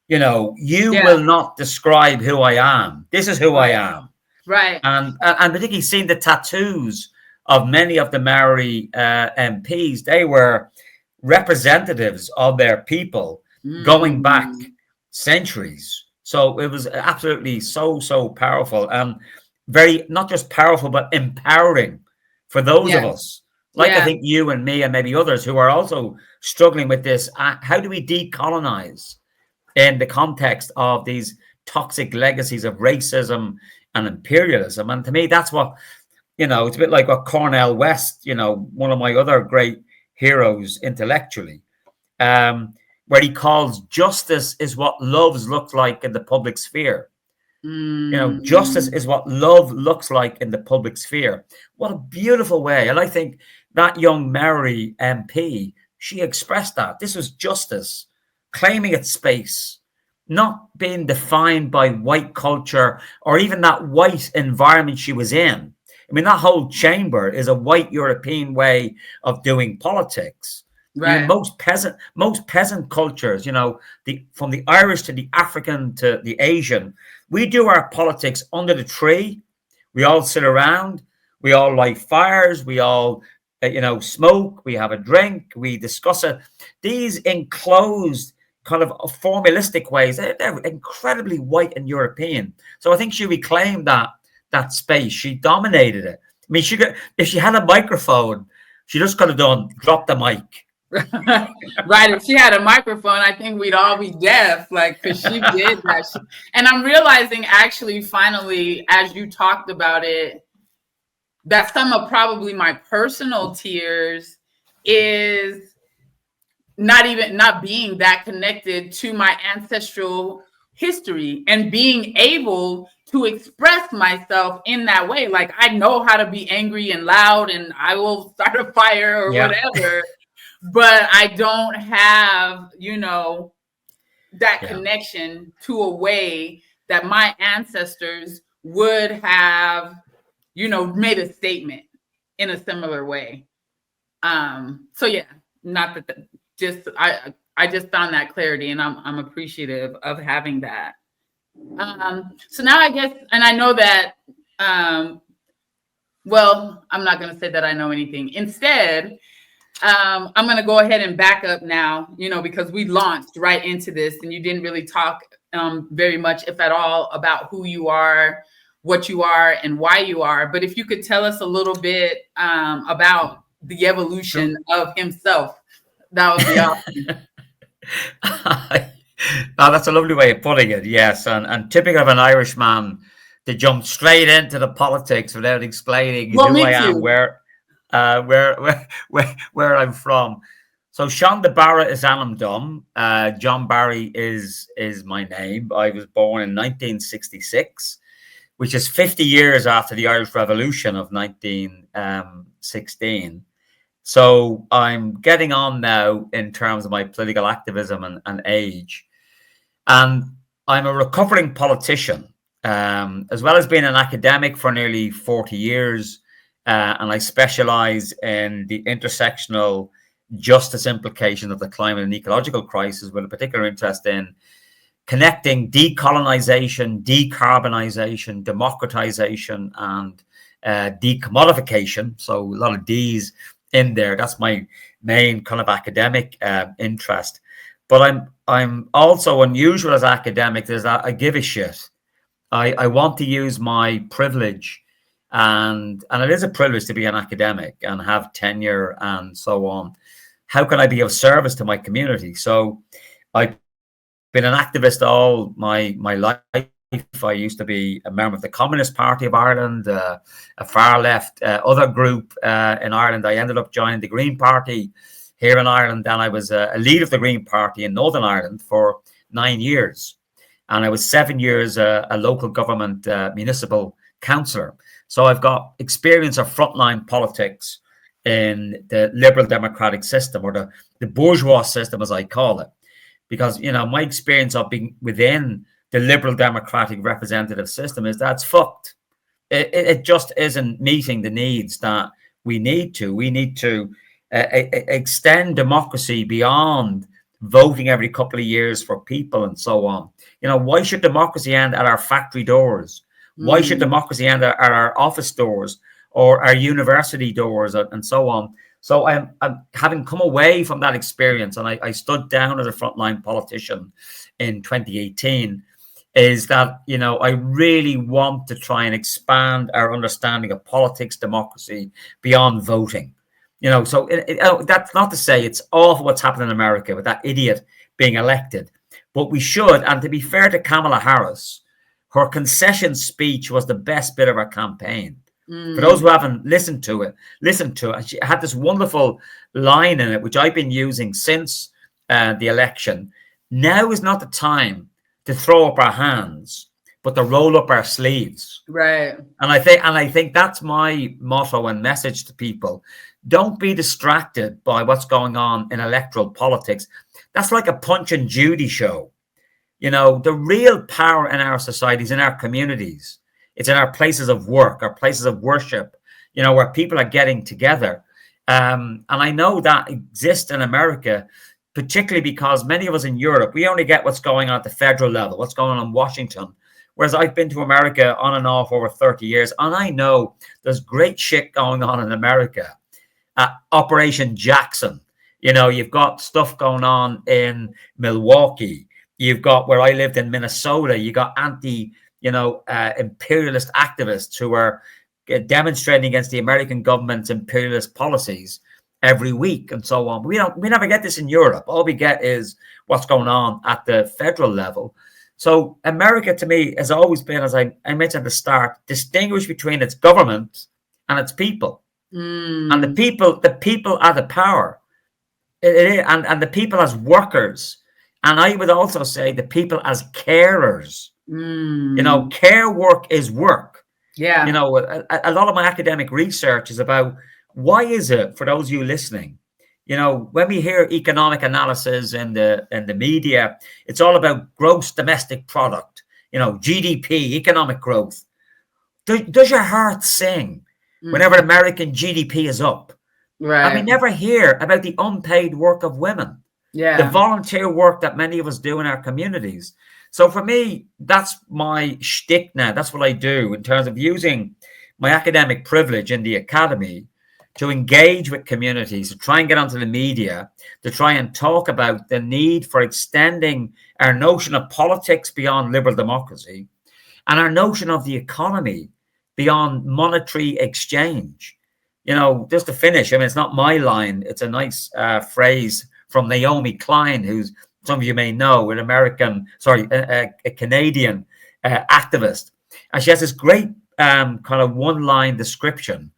Speaker 1: You
Speaker 2: yeah,
Speaker 1: will not describe who I am. This is who I
Speaker 2: right,
Speaker 1: am.
Speaker 2: right.
Speaker 1: And particularly seeing the tattoos of many of the Maori MPs, they were representatives of their people going back
Speaker 2: Mm,
Speaker 1: centuries. So it was absolutely so powerful, and very, not just powerful, but empowering for those of
Speaker 2: yes,
Speaker 1: us, like I
Speaker 2: yeah,
Speaker 1: think you and me and maybe others who are also struggling with this. How do we decolonize in the context of these toxic legacies of racism and imperialism? And to me, that's what, it's a bit like what Cornel West, one of my other great heroes intellectually, where he calls justice is what loves look like in the public sphere. Justice
Speaker 2: mm,
Speaker 1: is what love looks like in the public sphere. What a beautiful way. And I think that young Maori MP, she expressed that. This was justice, claiming its space, not being defined by white culture or even that white environment she was in. I mean, that whole chamber is a white European way of doing politics.
Speaker 2: right,
Speaker 1: Most peasant cultures, from the Irish to the African to the Asian, we do our politics under the tree. We all sit around. We all light fires. We all, smoke. We have a drink. We discuss it. These enclosed kind of formalistic ways, they're incredibly white and European. So I think she reclaimed that space. She dominated it. I mean, if she had a microphone, she just could have dropped the mic.
Speaker 2: right. If she had a microphone, I think we'd all be deaf, like, because she did that. And I'm realizing, actually, finally, as you talked about it, that some of probably my personal tears is not being that connected to my ancestral history and being able to express myself in that way. Like, I know how to be angry and loud and I will start a fire or
Speaker 1: Yeah,
Speaker 2: whatever, but I don't have, that
Speaker 1: yeah,
Speaker 2: connection to a way that my ancestors would have, made a statement in a similar way. So yeah, not that just I just found that clarity, and I'm appreciative of having that. So now I guess, and I know that well, I'm not going to say that I know anything. Instead, I'm going to go ahead and back up now, because we launched right into this and you didn't really talk very much, if at all, about who you are, what you are and why you are. But if you could tell us a little bit about the
Speaker 1: Sure.
Speaker 2: evolution of himself, that would be awesome.
Speaker 1: Oh, that's a lovely way of putting it. Yes, and typical of an Irishman to jump straight into the politics without explaining
Speaker 2: Well,
Speaker 1: who I
Speaker 2: me
Speaker 1: am,
Speaker 2: too.
Speaker 1: where I'm from. So Sean de Barra is Anam Dum. John Barry is my name. I was born in 1966, which is 50 years after the Irish Revolution of 1916. So I'm getting on now in terms of my political activism and age. And I'm a recovering politician, as well as being an academic for nearly 40 years. And I specialize in the intersectional justice implications of the climate and ecological crisis, with a particular interest in connecting decolonization, decarbonization, democratization, and decommodification. So a lot of D's in there. That's my main kind of academic interest. But I'm also unusual as academic. Is that I give a shit. I want to use my privilege, and it is a privilege to be an academic and have tenure and so on. How can I be of service to my community? So I've been an activist all my life. I used to be a member of the Communist Party of Ireland, a far left other group in Ireland. I ended up joining the Green Party here in Ireland, and I was a leader of the Green Party in Northern Ireland for 9 years. And I was 7 years a local government municipal councillor. So I've got experience of frontline politics in the liberal democratic system, or the bourgeois system, as I call it. Because, my experience of being within the liberal democratic representative system is that's fucked. It just isn't meeting the needs that we need to. We need to extend democracy beyond voting every couple of years for people and so on. Why should democracy end at our factory doors? Why should
Speaker 2: Mm,
Speaker 1: democracy end at our office doors or our university doors and so on? So I'm having come away from that experience, and I stood down as a frontline politician in 2018, is that, I really want to try and expand our understanding of politics, democracy beyond voting. So that's not to say it's awful what's happened in America with that idiot being elected, but we should. And to be fair to Kamala Harris, her concession speech was the best bit of her campaign. For those
Speaker 2: mm,
Speaker 1: who haven't listened to it, listen to it. And she had this wonderful line in it, which I've been using since the election. Now is not the time to throw up our hands, but to roll up our sleeves.
Speaker 2: right.
Speaker 1: And I think that's my motto and message to people. Don't be distracted by what's going on in electoral politics. That's like a Punch and Judy show. The real power in our societies, in our communities, it's in our places of work, our places of worship, where people are getting together. And I know that exists in America, particularly because many of us in Europe, we only get what's going on at the federal level, what's going on in Washington. Whereas I've been to America on and off over 30 years, and I know there's great shit going on in America. Operation Jackson, you've got stuff going on in Milwaukee. You've got, where I lived in Minnesota, you got imperialist activists who are demonstrating against the American government's imperialist policies every week and so on. We never get this in Europe. All we get is what's going on at the federal level. So America, to me, has always been, as I mentioned at the start, distinguished between its government and its people. And the
Speaker 2: Mm,
Speaker 1: people are the power. And the people as workers. And I would also say the people as carers.
Speaker 2: mm,
Speaker 1: Care work is work.
Speaker 2: yeah.
Speaker 1: A lot of my academic research is about why is it, for those of you listening, when we hear economic analysis in the media, it's all about gross domestic product, GDP, economic growth. Does your heart sing whenever
Speaker 2: Mm,
Speaker 1: American GDP is up? And we
Speaker 2: right.
Speaker 1: never hear about the unpaid work of women, the
Speaker 2: Yeah.
Speaker 1: volunteer work that many of us do in our communities. So for me, that's my shtick now. That's what I do in terms of using my academic privilege in the academy to engage with communities, to try and get onto the media, to try and talk about the need for extending our notion of politics beyond liberal democracy, and our notion of the economy beyond monetary exchange. Just to finish, I mean, it's not my line. It's a nice phrase from Naomi Klein, who's, some of you may know, a Canadian activist. And she has this great kind of one-line description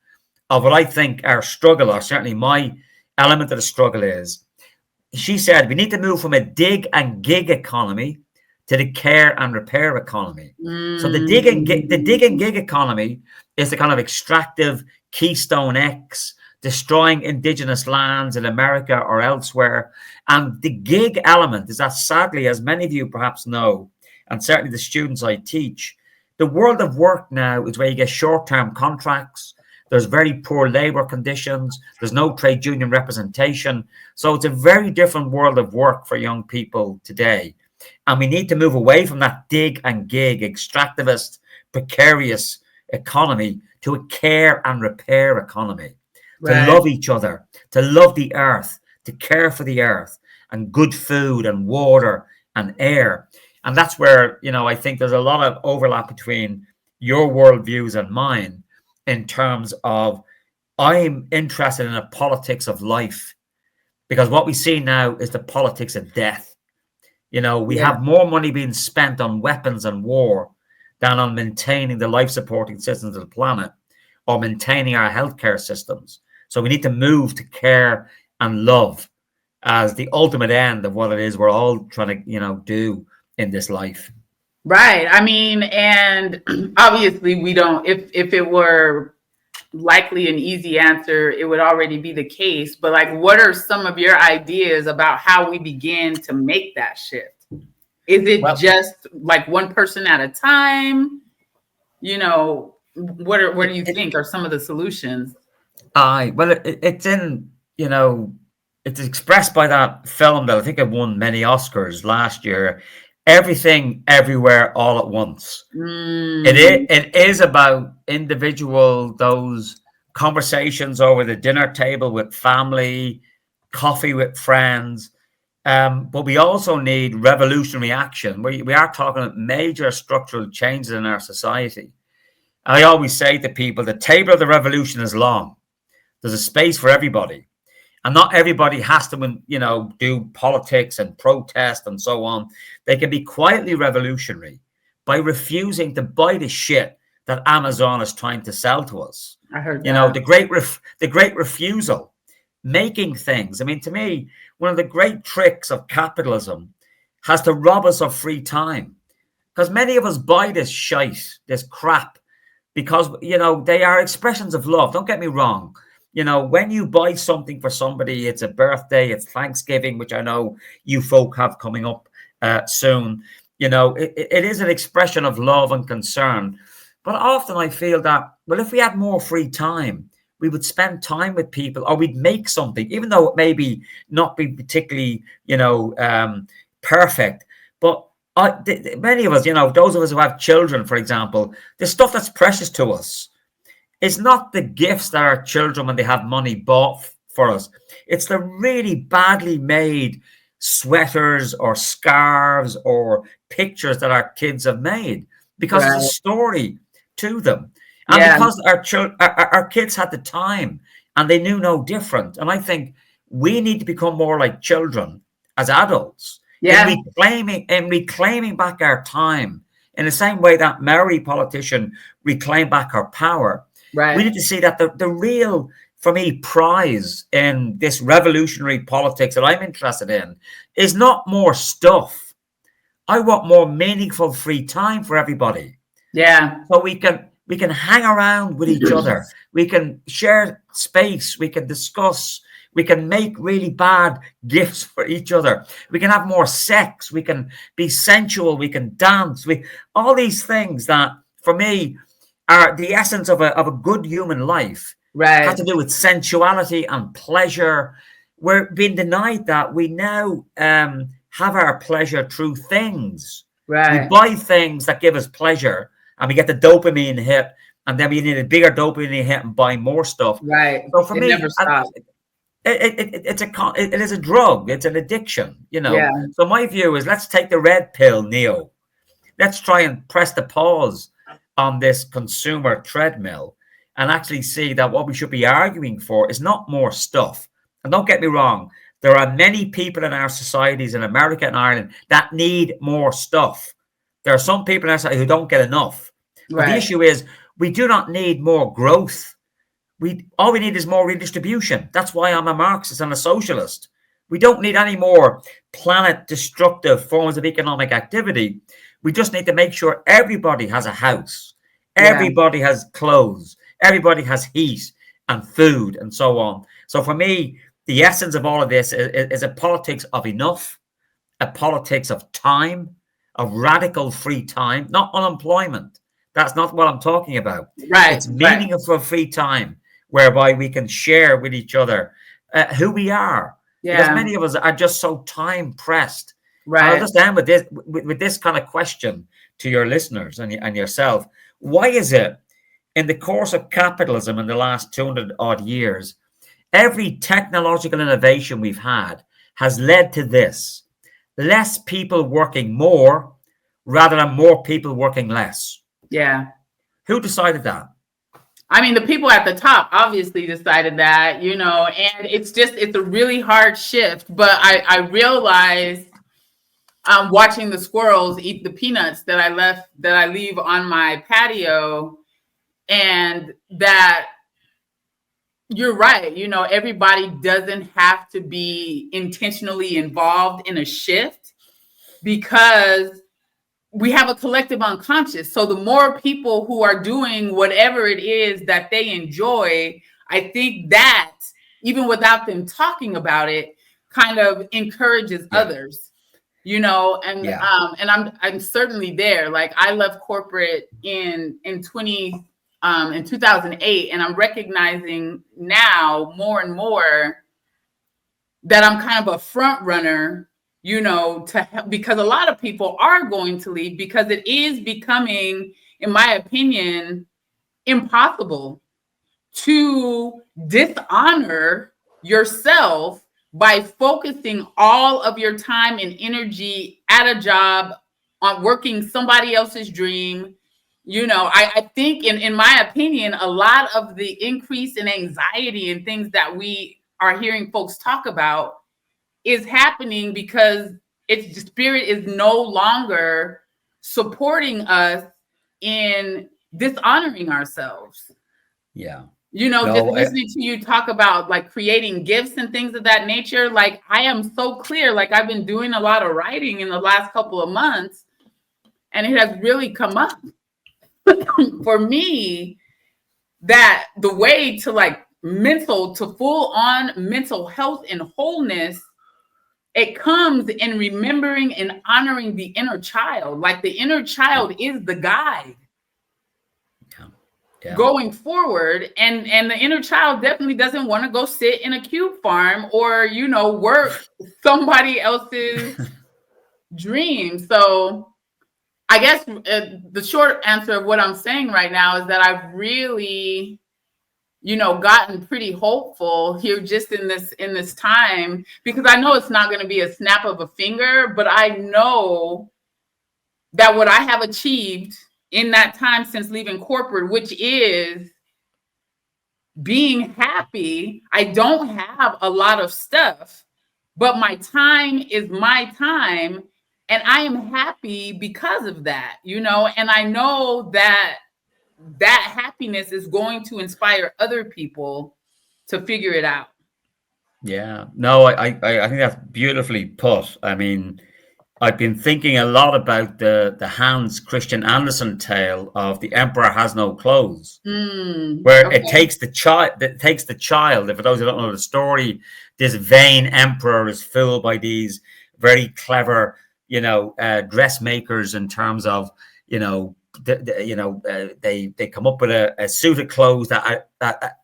Speaker 1: of what I think our struggle, or certainly my element of the struggle is. She said, we need to move from a dig and gig economy to the care and repair economy. So the dig and gig economy is the kind of extractive Keystone X, destroying indigenous lands in America or elsewhere. And the gig element is that, sadly, as many of you perhaps know, and certainly the students I teach, the world of work now is where you get short-term contracts. There's very poor labor conditions. There's no trade union representation. So it's a very different world of work for young people today. And we need to move away from that dig and gig, extractivist, precarious economy to a care and repair economy. Right. To love each other, to love the earth, to care for the earth, and good food and water and air. And that's where, I think there's a lot of overlap between your worldviews and mine, in terms of, I'm interested in the politics of life, because what we see now is the politics of death. We have more money being spent on weapons and war than on maintaining the life supporting systems of the planet or maintaining our healthcare systems. So we need to move to care and love as the ultimate end of what it is we're all trying to, do in this life.
Speaker 2: Right. I mean, and obviously we don't, if it were likely an easy answer, it would already be the case. But like, what are some of your ideas about how we begin to make that shift? Is it just like one person at a time? What do you think are some of the solutions?
Speaker 1: It's in, it's expressed by that film that I think it won many Oscars last year. Everything, Everywhere, All at Once. It is about those conversations over the dinner table with family, coffee with friends. But we also need revolutionary action. We are talking about major structural changes in our society. I always say to people, the table of the revolution is long. There's a space for everybody. And not everybody has to, do politics and protest and so on. They can be quietly revolutionary by refusing to buy the shit that Amazon is trying to sell to us.
Speaker 2: I heard that.
Speaker 1: The great refusal, making things. I mean, to me, one of the great tricks of capitalism has to rob us of free time, because many of us buy this shite, this crap, because, they are expressions of love. Don't get me wrong. When you buy something for somebody, it's a birthday, it's Thanksgiving, which I know you folk have coming up soon. It is an expression of love and concern. But often I feel that, well, if we had more free time, we would spend time with people, or we'd make something, even though it maybe not be particularly, perfect. But many of us, those of us who have children, for example, the stuff that's precious to us, it's not the gifts that our children, when they have money, bought for us. It's the really badly made sweaters or scarves or pictures that our kids have made, because it's a story to them. And because our kids had the time and they knew no different. And I think we need to become more like children as adults in reclaiming back our time, in the same way that Maori politician reclaimed back her power. Right. We need to see that the real, for me, prize in this revolutionary politics that I'm interested in is not more stuff. I want more meaningful free time for everybody.
Speaker 2: Yeah.
Speaker 1: So we can hang around with each other. We can share space. We can discuss. We can make really bad gifts for each other. We can have more sex. We can be sensual. We can dance. All these things that, for me, are the essence of a good human life.
Speaker 2: Right.
Speaker 1: Have to do with sensuality and pleasure. We're being denied that. We now have our pleasure through things.
Speaker 2: Right.
Speaker 1: We buy things that give us pleasure, and we get the dopamine hit, and then we need a bigger dopamine hit and buy more stuff.
Speaker 2: Right.
Speaker 1: So for me,
Speaker 2: never stops.
Speaker 1: It is a drug. It's an addiction.
Speaker 2: Yeah.
Speaker 1: So my view is, let's take the red pill, Neo. Let's try and press the pause on this consumer treadmill and actually see that what we should be arguing for is not more stuff. And don't get me wrong, there are many people in our societies in America and Ireland that need more stuff. There are some people in our society who don't get enough. But the
Speaker 2: Right.
Speaker 1: issue is we do not need more growth. All we need is more redistribution. That's why I'm a Marxist and a socialist. We don't need any more planet destructive forms of economic activity. We just need to make sure everybody has a house,
Speaker 2: Yeah.
Speaker 1: everybody has clothes, everybody has heat and food and so on. So for me, the essence of all of this is a politics of enough, a politics of time, of radical free time, not unemployment. That's not what I'm talking about.
Speaker 2: Right.
Speaker 1: It's
Speaker 2: Right.
Speaker 1: meaningful free time whereby we can share with each other who we are, because
Speaker 2: Yeah.
Speaker 1: many of us are just so time pressed. And I'll
Speaker 2: Right.
Speaker 1: just end with this kind of question to your listeners and yourself. Why is it in the course of capitalism in the last 200 odd years, every technological innovation we've had has led to this: less people working more rather than more people working less?
Speaker 2: Yeah.
Speaker 1: Who decided that?
Speaker 2: I mean, the people at the top obviously decided that, and it's a really hard shift. But I realized watching the squirrels eat the peanuts that I leave on my patio, and that you're right. Everybody doesn't have to be intentionally involved in a shift, because we have a collective unconscious. So the more people who are doing whatever it is that they enjoy, I think that even without them talking about it, kind of encourages
Speaker 1: Yeah,
Speaker 2: others, and
Speaker 1: yeah,
Speaker 2: I'm certainly there. Like, I left corporate in 2008, and I'm recognizing now more and more that I'm kind of a front runner, to help, because a lot of people are going to leave, because it is becoming, in my opinion, impossible to dishonor yourself by focusing all of your time and energy at a job on working somebody else's dream. I think, in my opinion, a lot of the increase in anxiety and things that we are hearing folks talk about is happening because its spirit is no longer supporting us in dishonoring ourselves.
Speaker 1: yeah.
Speaker 2: Just
Speaker 1: No,
Speaker 2: listening to you talk about like creating gifts and things of that nature, like, I am so clear. Like, I've been doing a lot of writing in the last couple of months, and it has really come up for me that the way to full on mental health and wholeness, it comes in remembering and honoring the inner child. Like, the inner
Speaker 1: yeah,
Speaker 2: child is the guide
Speaker 1: yeah, yeah,
Speaker 2: going forward, and the inner child definitely doesn't want to go sit in a cube farm or work somebody else's dream. So I guess the short answer of what I'm saying right now is that I've really gotten pretty hopeful here just in this time, because I know it's not going to be a snap of a finger, but I know that what I have achieved in that time since leaving corporate, which is being happy. I don't have a lot of stuff, but my time is my time, and I am happy because of that, and I know that happiness is going to inspire other people to figure it out.
Speaker 1: yeah. No, I think that's beautifully put. I mean, I've been thinking a lot about the Hans Christian Andersen tale of The Emperor Has No Clothes, where it
Speaker 2: Okay.
Speaker 1: takes the child. And for those who don't know the story, this vain emperor is fooled by these very clever, dressmakers in terms of, they come up with a suit of clothes that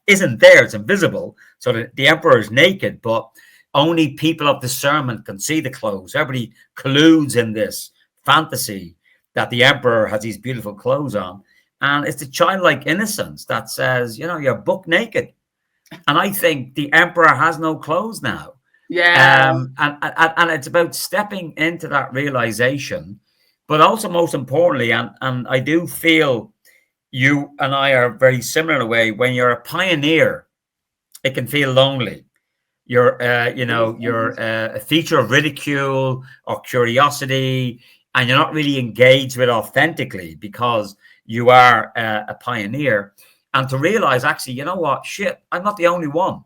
Speaker 1: isn't there; it's invisible. So the emperor is naked, but only people of discernment can see the clothes. Everybody colludes in this fantasy that the emperor has these beautiful clothes on. And it's the childlike innocence that says, you're buck naked. And I think the emperor has no clothes now.
Speaker 2: Yeah.
Speaker 1: And it's about stepping into that realization, but also most importantly, and I do feel you and I are very similar in a way. When you're a pioneer, it can feel lonely. You're a feature of ridicule or curiosity, and you're not really engaged with authentically because you are a pioneer. And to realize, actually, you know what, shit, I'm not the only one.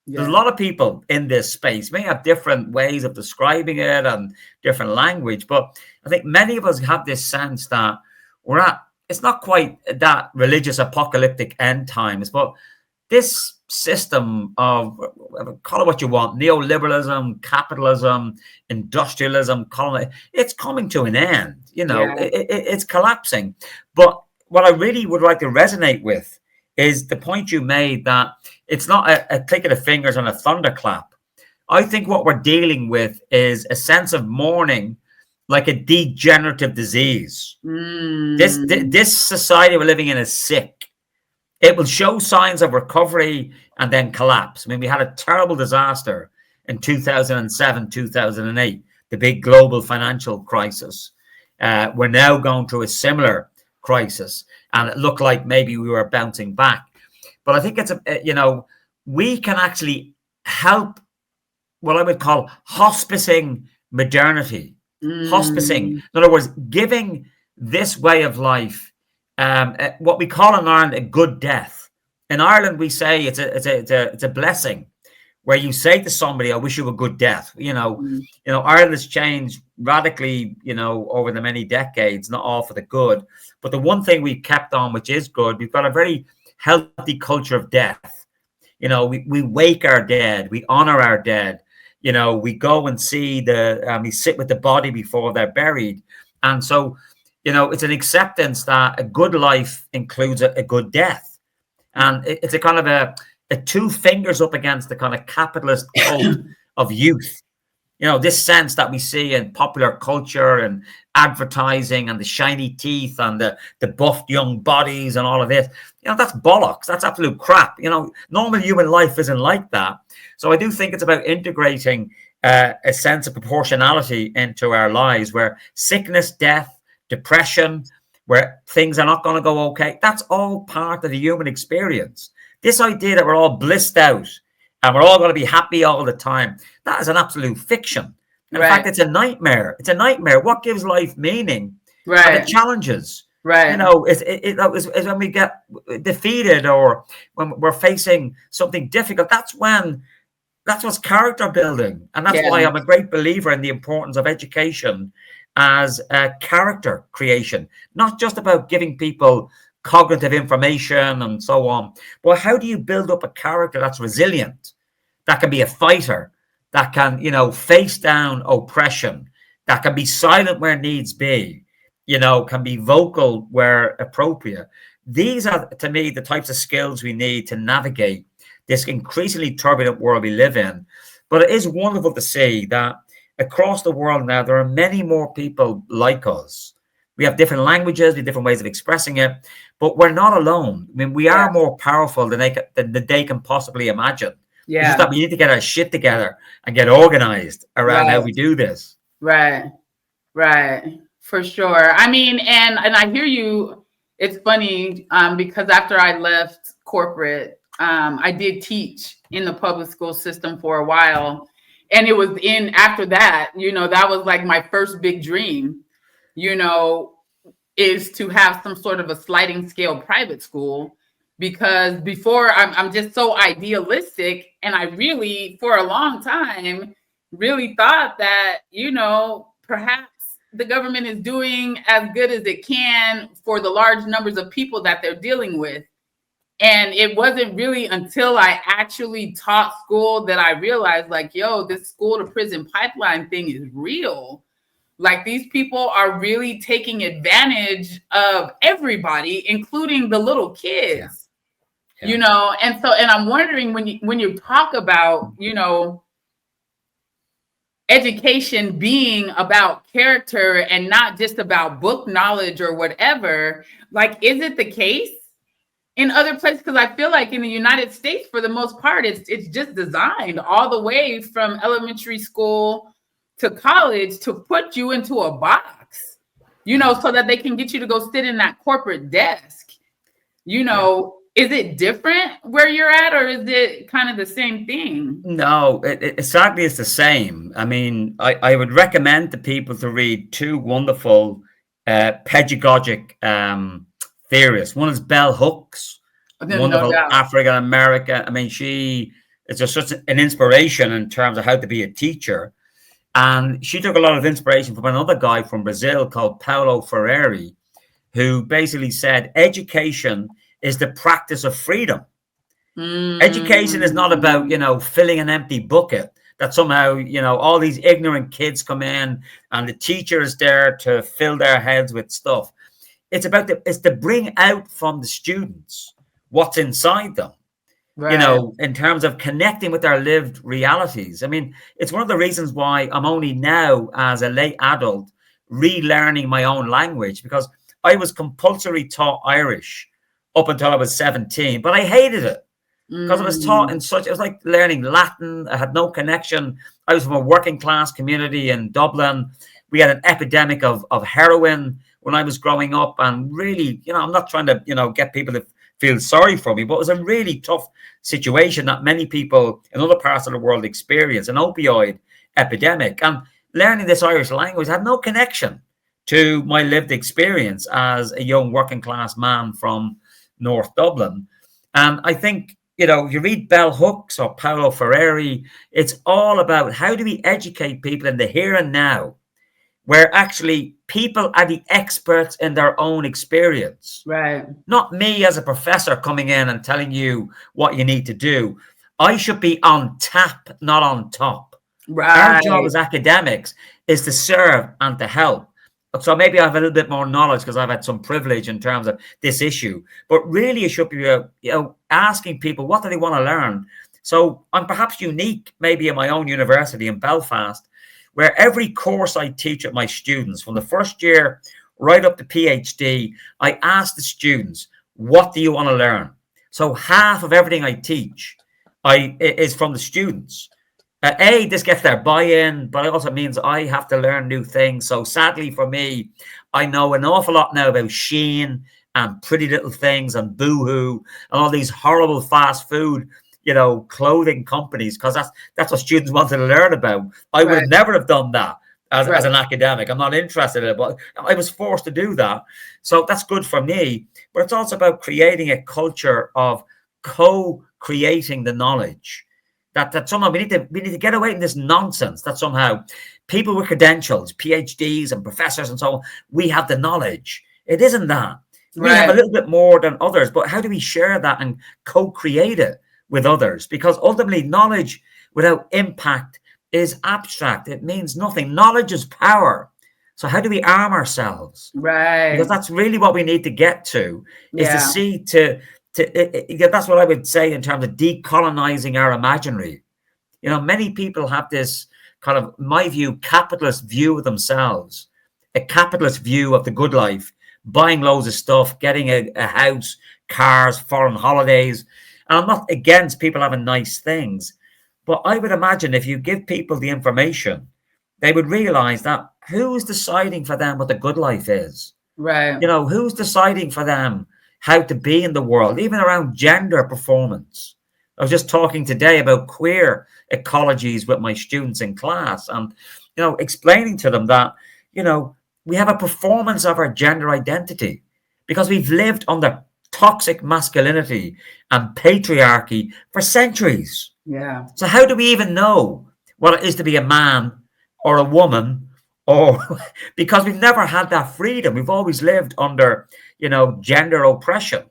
Speaker 1: There's a
Speaker 2: Yeah.
Speaker 1: lot of people in this space may have different ways of describing it and different language, but I think many of us have this sense that we're at, it's not quite that religious apocalyptic end times, but this system of, call it what you want, neoliberalism, capitalism, industrialism, it's coming to an end.
Speaker 2: Yeah.
Speaker 1: It's collapsing. But what I really would like to resonate with is the point you made that it's not a click of the fingers and a thunderclap. I think what we're dealing with is a sense of mourning, like a degenerative disease.
Speaker 2: Mm.
Speaker 1: This society we're living in is sick. It will show signs of recovery and then collapse. I mean, we had a terrible disaster in 2007, 2008, the big global financial crisis. We're now going through a similar crisis, and it looked like maybe we were bouncing back. But I think we can actually help what I would call hospicing modernity. Hospicing, in
Speaker 2: Mm.
Speaker 1: other words, giving this way of life what we call in Ireland a good death. In Ireland, we say it's a blessing, where you say to somebody, "I wish you a good death."
Speaker 2: Mm.
Speaker 1: Ireland has changed radically, over the many decades, not all for the good. But the one thing we've kept on, which is good, we've got a very healthy culture of death. We wake our dead, we honor our dead. We go and see we sit with the body before they're buried. And so, it's an acceptance that a good life includes a good death. And it's a kind of a two fingers up against the kind of capitalist cult of youth. This sense that we see in popular culture and advertising and the shiny teeth and the buffed young bodies and all of this, that's bollocks. That's absolute crap. Normal human life isn't like that. So I do think it's about integrating a sense of proportionality into our lives, where sickness, death, depression, where things are not going to go okay, that's all part of the human experience. This idea that we're all blissed out and we're all going to be happy all the time, that is an absolute fiction. In fact,
Speaker 2: Right.
Speaker 1: it's a nightmare. It's a nightmare. What gives life meaning are the
Speaker 2: Right.
Speaker 1: challenges.
Speaker 2: Right.
Speaker 1: Is when we get defeated or when we're facing something difficult. That's what's character building. And that's why
Speaker 2: Yeah.
Speaker 1: I'm a great believer in the importance of education as a character creation, not just about giving people cognitive information and so on. But how do you build up a character that's resilient, that can be a fighter, that can, face down oppression, that can be silent where needs be, can be vocal where appropriate. These are, to me, the types of skills we need to navigate this increasingly turbulent world we live in. But it is wonderful to see that across the world now, there are many more people like us. We have different languages, we have different ways of expressing it, but we're not alone. I mean, we
Speaker 2: Yeah.
Speaker 1: are more powerful than they can possibly imagine. It's just
Speaker 2: Yeah.
Speaker 1: that we need to get our shit together and get organized around how
Speaker 2: Right.
Speaker 1: we do this.
Speaker 2: Right. Right. For sure. I mean, and I hear you. It's funny because after I left corporate, I did teach in the public school system for a while. And it was in after that, that was like my first big dream, you know, is to have some sort of a sliding scale private school, because before I'm just so idealistic, and I really for a long time really thought that perhaps the government is doing as good as it can for the large numbers of people that they're dealing with. And it wasn't really until I actually taught school that I realized, like, yo, this school to prison pipeline thing is real. Like, these people are really taking advantage of everybody, including the little
Speaker 1: Yeah,
Speaker 2: kids,
Speaker 1: yeah,
Speaker 2: and I'm wondering, when you talk about, education being about character and not just about book knowledge or whatever, like, is it the case in other places? Because I feel like in the United States, for the most part, it's just designed all the way from elementary school to college to put you into a box. so that they can get you to go sit in that corporate desk. Is it different where you're at, or is it kind of the same thing?
Speaker 1: No, it sadly is the same. I mean, I would recommend to people to read two wonderful pedagogic theorists. One is Bell Hooks,
Speaker 2: No
Speaker 1: wonderful
Speaker 2: doubt.
Speaker 1: African American. I mean, she is just such an inspiration in terms of how to be a teacher. And she took a lot of inspiration from another guy from Brazil called Paulo Freire, who basically said education is the practice of freedom. Education is not about, filling an empty bucket that somehow, all these ignorant kids come in and the teacher is there to fill their heads with stuff. It's to bring out from the students what's inside them,
Speaker 2: Right.
Speaker 1: in terms of connecting with their lived realities. I mean, it's one of the reasons why I'm only now, as a late adult, relearning my own language, because I was compulsory taught Irish up until I was 17, but I hated it. Because I was taught in it was like learning Latin. I had no connection. I was from a working class community in Dublin. We had an epidemic of heroin when I was growing up. And really, I'm not trying to, get people to feel sorry for me, but it was a really tough situation that many people in other parts of the world experience, an opioid epidemic. And learning this Irish language had no connection to my lived experience as a young working class man from North Dublin. And I think, if you read Bell Hooks or Paulo Freire, it's all about how do we educate people in the here and now, where actually people are the experts in their own experience.
Speaker 2: Right.
Speaker 1: Not me as a professor coming in and telling you what you need to do. I should be on tap, not on top.
Speaker 2: Right.
Speaker 1: Our job as academics is to serve and to help. So maybe I have a little bit more knowledge because I've had some privilege in terms of this issue. But really, it should be asking people, what do they want to learn? So I'm perhaps unique, maybe in my own university in Belfast, where every course I teach at my students, from the first year right up to PhD, I ask the students, what do you want to learn? So half of everything I teach is from the students. This gets their buy-in, but it also means I have to learn new things. So sadly for me, I know an awful lot now about Shein and Pretty Little Things and Boohoo and all these horrible fast food, clothing companies, because that's what students wanted to learn about. I would have never have done that as an academic. I'm not interested in it, but I was forced to do that. So that's good for me. But it's also about creating a culture of co-creating the knowledge. That somehow we need to get away from this nonsense that somehow people with credentials, PhDs and professors and so on, we have the knowledge. It isn't that. We have a little bit more than others, but how do we share that and co-create it with others? Because ultimately knowledge without impact is abstract. It means nothing. Knowledge is power. So how do we arm ourselves?
Speaker 2: Right.
Speaker 1: Because that's really what we need to get to, is to see that's what I would say in terms of decolonizing our imaginary. Many people have this kind of, in my view, capitalist view of themselves, a capitalist view of the good life, buying loads of stuff, getting a house, cars, foreign holidays. And I'm not against people having nice things, but I would imagine if you give people the information, they would realize that who's deciding for them what the good life is?
Speaker 2: Right.
Speaker 1: Who's deciding for them how to be in the world, even around gender performance. I was just talking today about queer ecologies with my students in class and, explaining to them that, we have a performance of our gender identity because we've lived under toxic masculinity and patriarchy for centuries.
Speaker 2: Yeah.
Speaker 1: So how do we even know what it is to be a man or a woman? Or because we've never had that freedom. We've always lived under, gender oppression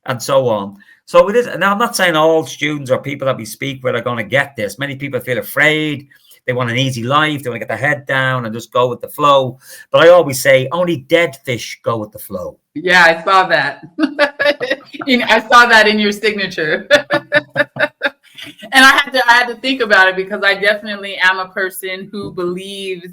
Speaker 1: and so on. So it is. Now, I'm not saying all students or people that we speak with are going to get this. Many people feel afraid. They want an easy life. They want to get their head down and just go with the flow. But I always say only dead fish go with the flow.
Speaker 2: Yeah, I saw that. I saw that in your signature. And I had to think about it because I definitely am a person who believes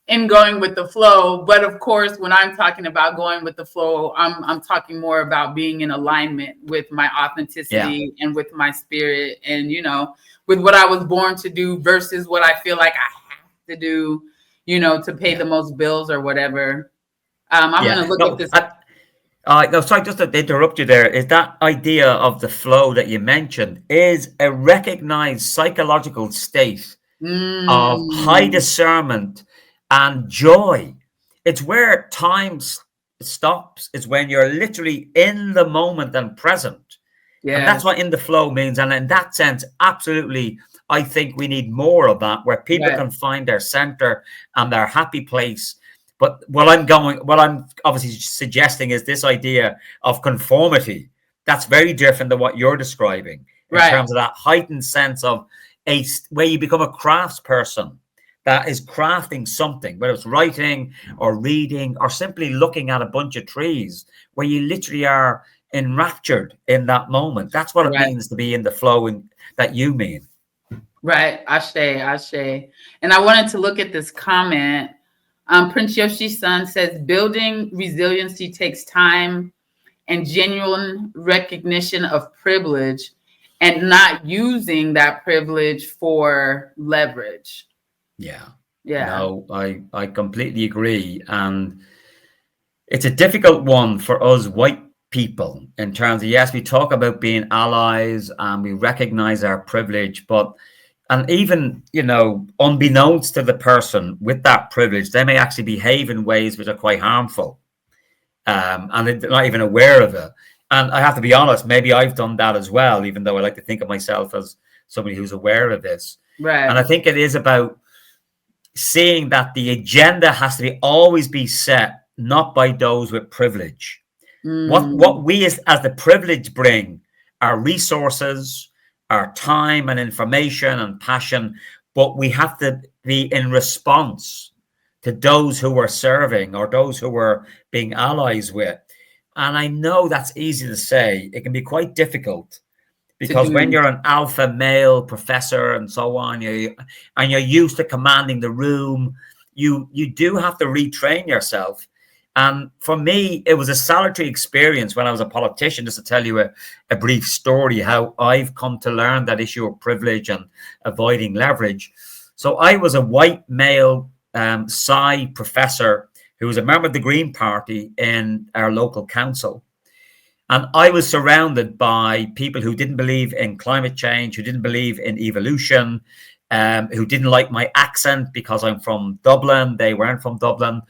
Speaker 2: in going with the flow. But of course, when I'm talking about going with the flow, I'm talking more about being in alignment with my authenticity and with my spirit and, with what I was born to do versus what I feel like I have to do, to pay the most bills or whatever. I'm going
Speaker 1: Yeah.
Speaker 2: to look up
Speaker 1: No,
Speaker 2: this.
Speaker 1: no, sorry, just to interrupt you there. Is that idea of the flow that you mentioned is a recognized psychological state of high
Speaker 2: Mm,
Speaker 1: discernment and joy. It's where stops. It's when you're literally in the moment and present. And that's
Speaker 2: yes.
Speaker 1: what in the flow means. And in that sense, absolutely, I think we need more of that where people
Speaker 2: Right.
Speaker 1: can find their center and their happy place. But what I'm obviously suggesting is this idea of conformity. That's very different than what you're describing in
Speaker 2: Right.
Speaker 1: terms of that heightened sense of where you become a craftsperson that is crafting something, whether it's writing or reading or simply looking at a bunch of trees, where you literally are enraptured in that moment. That's what it
Speaker 2: Right.
Speaker 1: means to be in the flow and that you mean.
Speaker 2: Right. Ashe. Ashe. And I wanted to look at this comment. Prince Yoshi's son says building resiliency takes time and genuine recognition of privilege and not using that privilege for leverage.
Speaker 1: Yeah.
Speaker 2: Yeah.
Speaker 1: No, I completely agree. And it's a difficult one for us white people in terms of, yes, we talk about being allies and we recognize our privilege, but and even, unbeknownst to the person with that privilege, they may actually behave in ways which are quite harmful, and they're not even aware of it. And I have to be honest, maybe I've done that as well, even though I like to think of myself as somebody who's aware of this. And I
Speaker 2: Right.
Speaker 1: think it is about seeing that the agenda has to always be set not by those with privilege. What
Speaker 2: Mm,
Speaker 1: we as the privileged bring are resources, our time and information and passion, but we have to be in response to those who we're serving or those who we're being allies with. And I know that's easy to say. It can be quite difficult
Speaker 2: to
Speaker 1: because when
Speaker 2: do.
Speaker 1: you're an alpha male professor and so on, you're used to commanding the room, you do have to retrain yourself. And for me, it was a salutary experience when I was a politician. Just to tell you a brief story, how I've come to learn that issue of privilege and avoiding leverage. So I was a white male Psi professor who was a member of the Green Party in our local council. And I was surrounded by people who didn't believe in climate change, who didn't believe in evolution, who didn't like my accent because I'm from Dublin. They weren't from Dublin.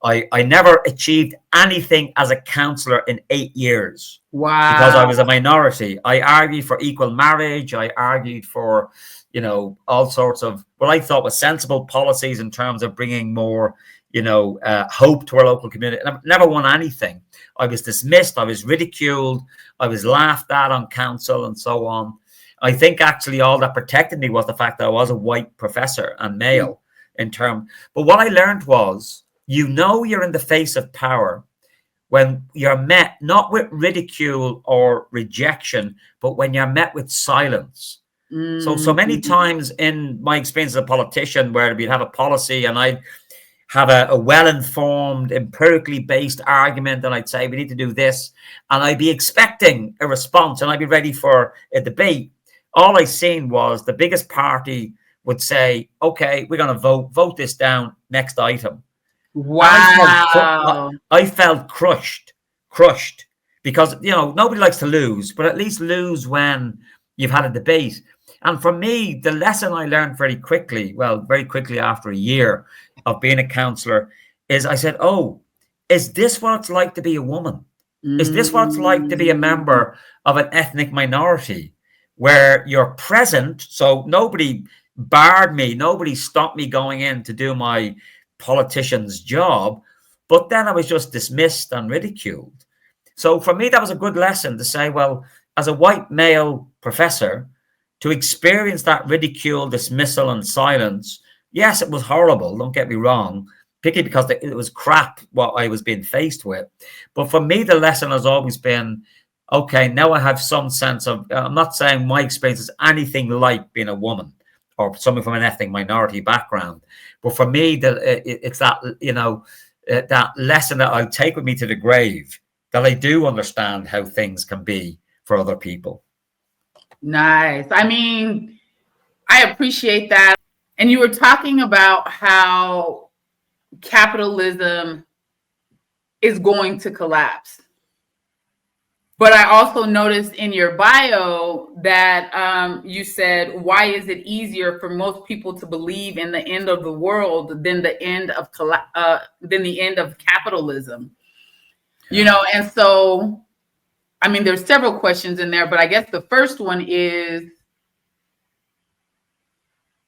Speaker 1: I never achieved anything as a councillor in 8 years because I
Speaker 2: Wow.
Speaker 1: was a minority. I argued for equal marriage. I argued for, all sorts of what I thought was sensible policies in terms of bringing more, hope to our local community. And I never won anything. I was dismissed. I was ridiculed. I was laughed at on council and so on. I think actually all that protected me was the fact that I was a white professor and male in term. But what I learned was, you're in the face of power when you're met not with ridicule or rejection, but when you're met with silence. So many
Speaker 2: Mm,
Speaker 1: times in my experience as a politician, where we'd have a policy and I'd have a well-informed, empirically based argument, and I'd say we need to do this, and I'd be expecting a response, and I'd be ready for a debate. All I seen was the biggest party would say, "Okay, we're going to vote this down. Next item." And
Speaker 2: wow.
Speaker 1: I felt crushed, because nobody likes to lose, but at least lose when you've had a debate. And for me, the lesson I learned very quickly after a year of being a counselor, is I said, "Oh, is this what it's like to be a woman? Is this what it's like to be a
Speaker 2: Mm,
Speaker 1: member of an ethnic minority where you're present?" So nobody barred me, nobody stopped me going in to do my politician's job, but then I was just dismissed and ridiculed. So for me, that was a good lesson to say, well, as a white male professor, to experience that ridicule, dismissal, and silence, yes, it was horrible, don't get me wrong, particularly because it was crap what I was being faced with. But for me, the lesson has always been, okay, now I have some sense of, I'm not saying my experience is anything like being a woman or someone from an ethnic minority background. But for me, it's that, that lesson that I'll take with me to the grave, that I do understand how things can be for other people.
Speaker 2: nice. I mean, I appreciate that. And you were talking about how capitalism is going to collapse. But I also noticed in your bio that you said, why is it easier for most people to believe in the end of the world than the end of capitalism? You
Speaker 1: Yeah.
Speaker 2: know, and so I mean, there's several questions in there, but I guess the first one is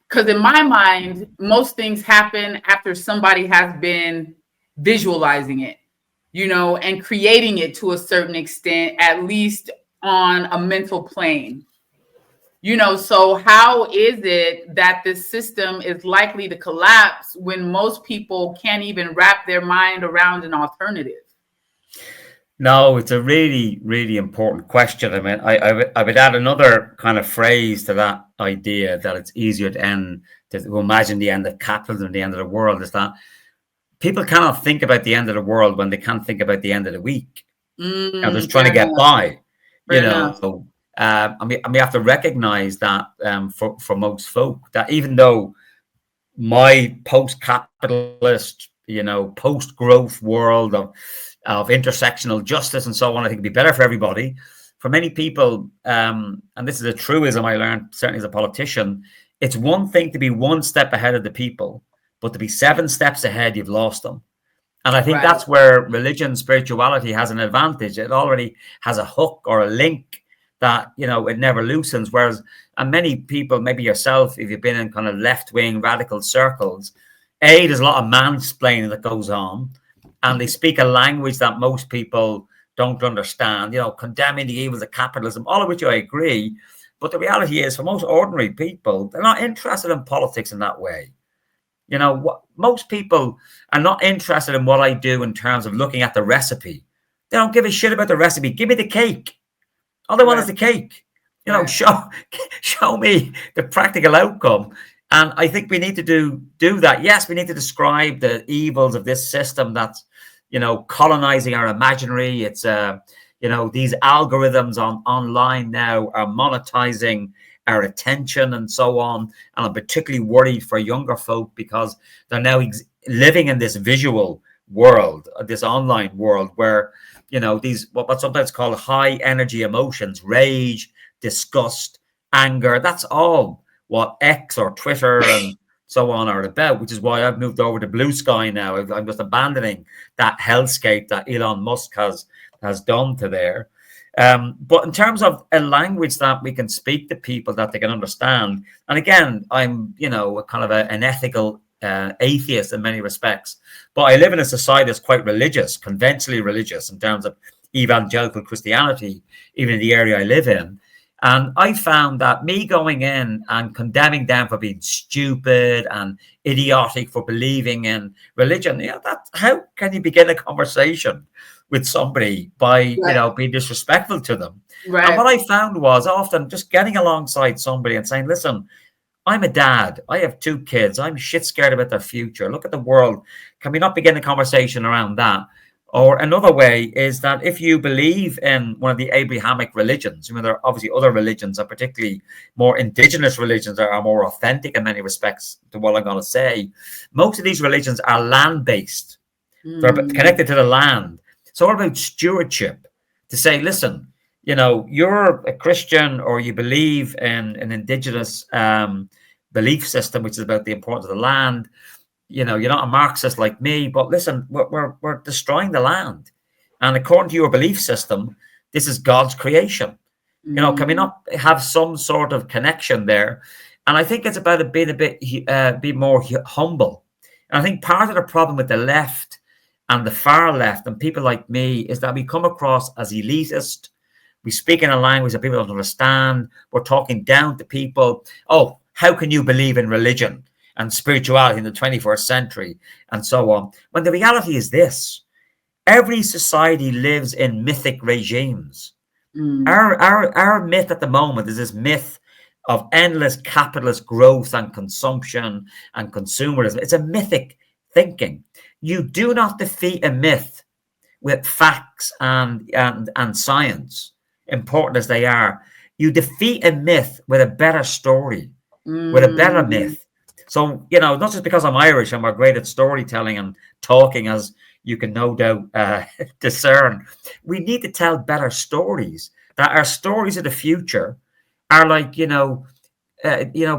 Speaker 2: because in my mind, most things happen after somebody has been visualizing it, you know, and creating it to a certain extent, at least on a mental plane. You know, so how is it that this system is likely to collapse when most people can't even wrap their mind around an alternative?
Speaker 1: No, it's a really, really important question. I mean, I would add another kind of phrase to that idea that it's easier to imagine the end of capitalism, the end of the world, is that people cannot think about the end of the world when they can't think about the end of the week. They're just trying to
Speaker 2: Fair
Speaker 1: get
Speaker 2: enough.
Speaker 1: by, you
Speaker 2: Fair enough.
Speaker 1: know. And we have to recognize that for most folk, that even though my post-capitalist, post-growth world of intersectional justice and so on, I think it'd be better for everybody. For many people, and this is a truism I learned certainly as a politician, it's one thing to be one step ahead of the people, but to be 7 steps ahead, you've lost them. And I think
Speaker 2: Right.
Speaker 1: that's where religion, spirituality has an advantage. It already has a hook or a link that, it never loosens. Whereas, and many people, maybe yourself, if you've been in kind of left wing radical circles, there's a lot of mansplaining that goes on, and they speak a language that most people don't understand, condemning the evils of capitalism, all of which I agree. But the reality is, for most ordinary people, they're not interested in politics in that way. Most people are not interested in what I do in terms of looking at the recipe. They don't give a shit about the recipe. Give me the cake. All they want is
Speaker 2: Right.
Speaker 1: the cake.
Speaker 2: Right.
Speaker 1: Show me the practical outcome. And I think we need to do that. Yes, we need to describe the evils of this system that's, colonizing our imaginary. It's these algorithms online now are monetizing our attention and so on. And I'm particularly worried for younger folk because they're now living in this visual world, this online world where, these what sometimes called high energy emotions, rage, disgust, anger, that's all what X or Twitter and so on are about, which is why I've moved over to Blue Sky now. I'm just abandoning that hellscape that Elon Musk has done to there. But in terms of a language that we can speak to people that they can understand, and again, I'm a kind of an ethical atheist in many respects, but I live in a society that's quite religious, conventionally religious in terms of evangelical Christianity, even in the area I live in. And I found that me going in and condemning them for being stupid and idiotic for believing in religion, that how can you begin a conversation with somebody by
Speaker 2: Right.
Speaker 1: being disrespectful to them? And
Speaker 2: Right.
Speaker 1: what I found was often just getting alongside somebody and saying, listen, I'm a dad. I have 2 kids. I'm shit scared about their future. Look at the world. Can we not begin a conversation around that? Or another way is that if you believe in one of the Abrahamic religions, there are obviously other religions, and particularly more indigenous religions that are more authentic in many respects to what I'm going to say. Most of these religions are land-based. They're
Speaker 2: Mm.
Speaker 1: connected to the land. It's all about stewardship. To say, listen, you're a Christian or you believe in an indigenous belief system, which is about the importance of the land. You're not a Marxist like me, but listen, we're destroying the land. And according to your belief system, this is God's creation. Can we
Speaker 2: Mm.
Speaker 1: not have some sort of connection there? And I think it's about it being a bit, be more humble. And I think part of the problem with the left and the far left and people like me is that we come across as elitist. We speak in a language that people don't understand. We're talking down to people. Oh, how can you believe in religion and spirituality in the 21st century and so on? When the reality is this, every society lives in mythic regimes.
Speaker 2: Mm.
Speaker 1: Our myth at the moment is this myth of endless capitalist growth and consumption and consumerism. It's a mythic thinking. You do not defeat a myth with facts and science, important as they are. You defeat a myth with a better story, with a better
Speaker 2: Mm.
Speaker 1: myth. So, not just because I'm Irish and we're great at storytelling and talking, as you can no doubt discern. We need to tell better stories. That our stories of the future are like,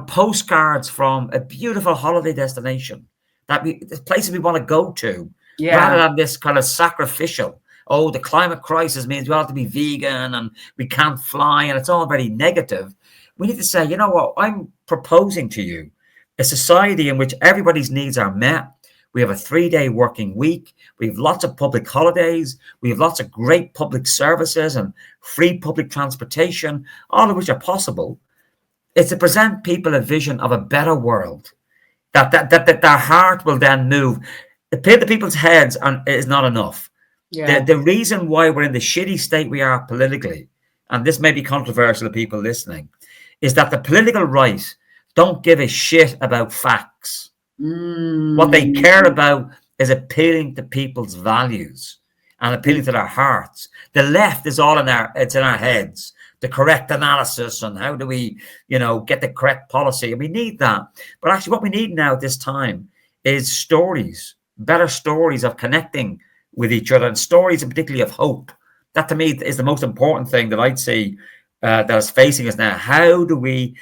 Speaker 1: postcards from a beautiful holiday destination, the places we want to go to, rather
Speaker 2: Yeah.
Speaker 1: than this kind of sacrificial. Oh, the climate crisis means we have to be vegan and we can't fly, and it's all very negative. We need to say, you know what? I'm proposing to you a society in which everybody's needs are met. We have a 3-day working week. We have lots of public holidays. We have lots of great public services and free public transportation, all of which are possible. It's to present people a vision of a better world, that their heart will then move. The people's heads is not enough.
Speaker 2: Yeah.
Speaker 1: The reason why we're in the shitty state we are politically, and this may be controversial to people listening, is that the political right don't give a shit about facts. What they care about is appealing to people's values and appealing to their hearts. The left is all it's in our heads. The correct analysis and how do we, get the correct policy. And we need that. But actually what we need now at this time is stories, better stories of connecting with each other, and stories and particularly of hope. That to me is the most important thing that I'd see that is facing us now. How do we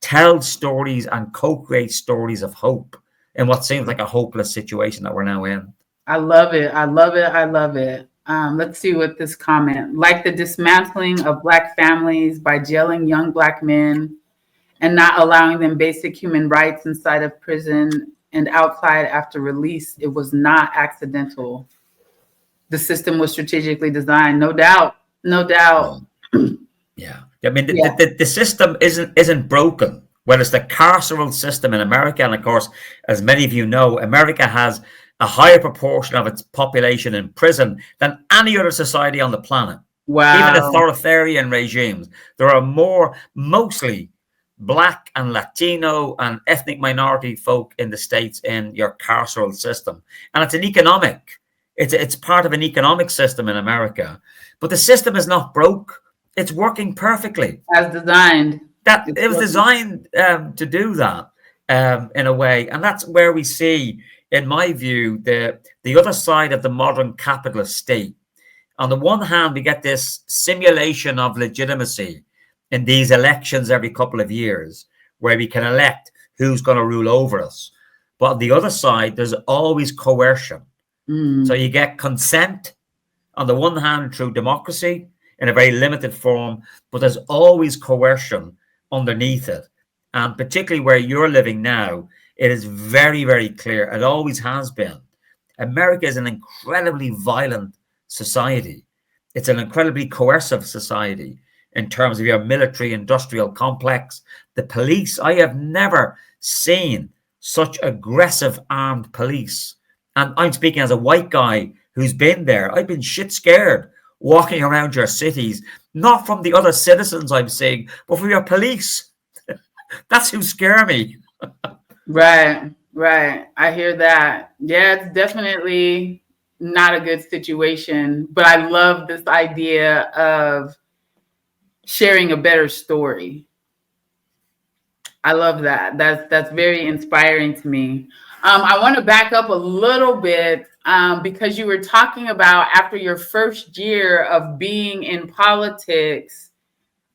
Speaker 1: tell stories and co-create stories of hope in what seems like a hopeless situation that we're now in?
Speaker 2: I love it. I love it. I love it. Let's see what this comment, like the dismantling of Black families by jailing young Black men and not allowing them basic human rights inside of prison and outside after release. It was not accidental. The system was strategically designed. No doubt. No doubt.
Speaker 1: Yeah. I mean, the system isn't broken. Well, it's the carceral system in America. And of course, as many of you know, America has a higher proportion of its population in prison than any other society on the planet.
Speaker 2: Wow.
Speaker 1: Even authoritarian regimes. There are mostly Black and Latino and ethnic minority folk in the States in your carceral system. And it's part of an economic system in America. But the system is not broke. It's working perfectly.
Speaker 2: As designed.
Speaker 1: It was designed to do that in a way. And that's where we see, in my view, the other side of the modern capitalist state. On the one hand, we get this simulation of legitimacy in these elections every couple of years, where we can elect who's going to rule over us. But on the other side, there's always coercion. So you get consent on the one hand through democracy in a very limited form, but there's always coercion underneath it. And particularly where you're living now, it is very, very clear. It always has been. America is an incredibly violent society. It's an incredibly coercive society in terms of your military industrial complex. The police, I have never seen such aggressive armed police. And I'm speaking as a white guy who's been there. I've been shit scared walking around your cities, not from the other citizens I'm seeing, but from your police. That's who scare me.
Speaker 2: Right. I hear that. Yeah, it's definitely not a good situation, but I love this idea of sharing a better story. I love that. That's very inspiring to me. I want to back up a little bit because you were talking about after your first year of being in politics,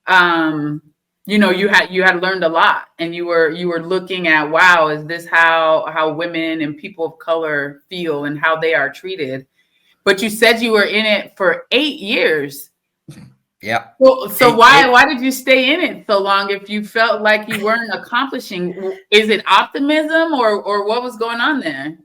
Speaker 2: you had learned a lot, and you were looking at, wow, is this how women and people of color feel and how they are treated? But you said you were in it for 8 years.
Speaker 1: Yeah.
Speaker 2: So why did you stay in it so long if you felt like you weren't accomplishing? Is it optimism or what was going on there?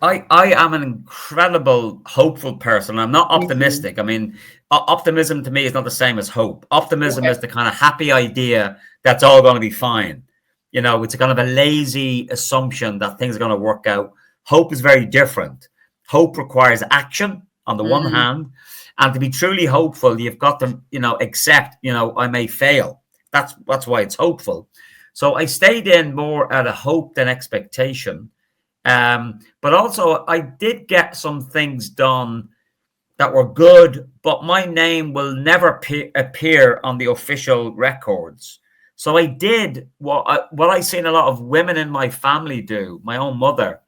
Speaker 1: I am an incredible hopeful person. I'm not optimistic. I mean, optimism to me is not the same as hope. Optimism is the kind of happy idea that's all going to be fine. It's a kind of a lazy assumption that things are going to work out. Hope is very different. Hope requires action on the one hand. And to be truly hopeful, you've got to, accept, I may fail. That's why it's hopeful. So I stayed in more out of hope than expectation. But also I did get some things done that were good, but my name will never appear on the official records. So I did what I seen a lot of women in my family do, my own mother.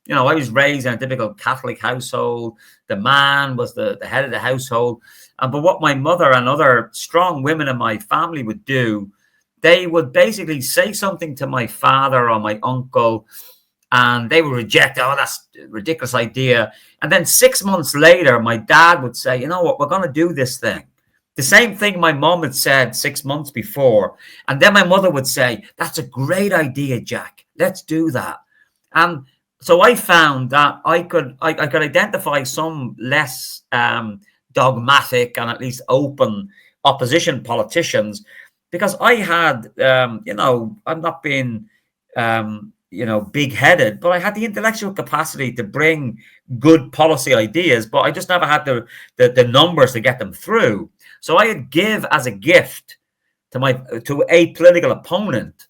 Speaker 1: I was raised in a typical Catholic household. The man was the head of the household. But what my mother and other strong women in my family would do, they would basically say something to my father or my uncle, and they would reject, oh, that's a ridiculous idea. And then 6 months later, my dad would say, you know what, we're going to do this thing. The same thing my mom had said 6 months before. And then my mother would say, that's a great idea, Jack. Let's do that. And so I found that I could identify some less dogmatic and at least open opposition politicians, because I had, I'm not being, big headed, but I had the intellectual capacity to bring good policy ideas, but I just never had the numbers to get them through. So I'd give as a gift to a political opponent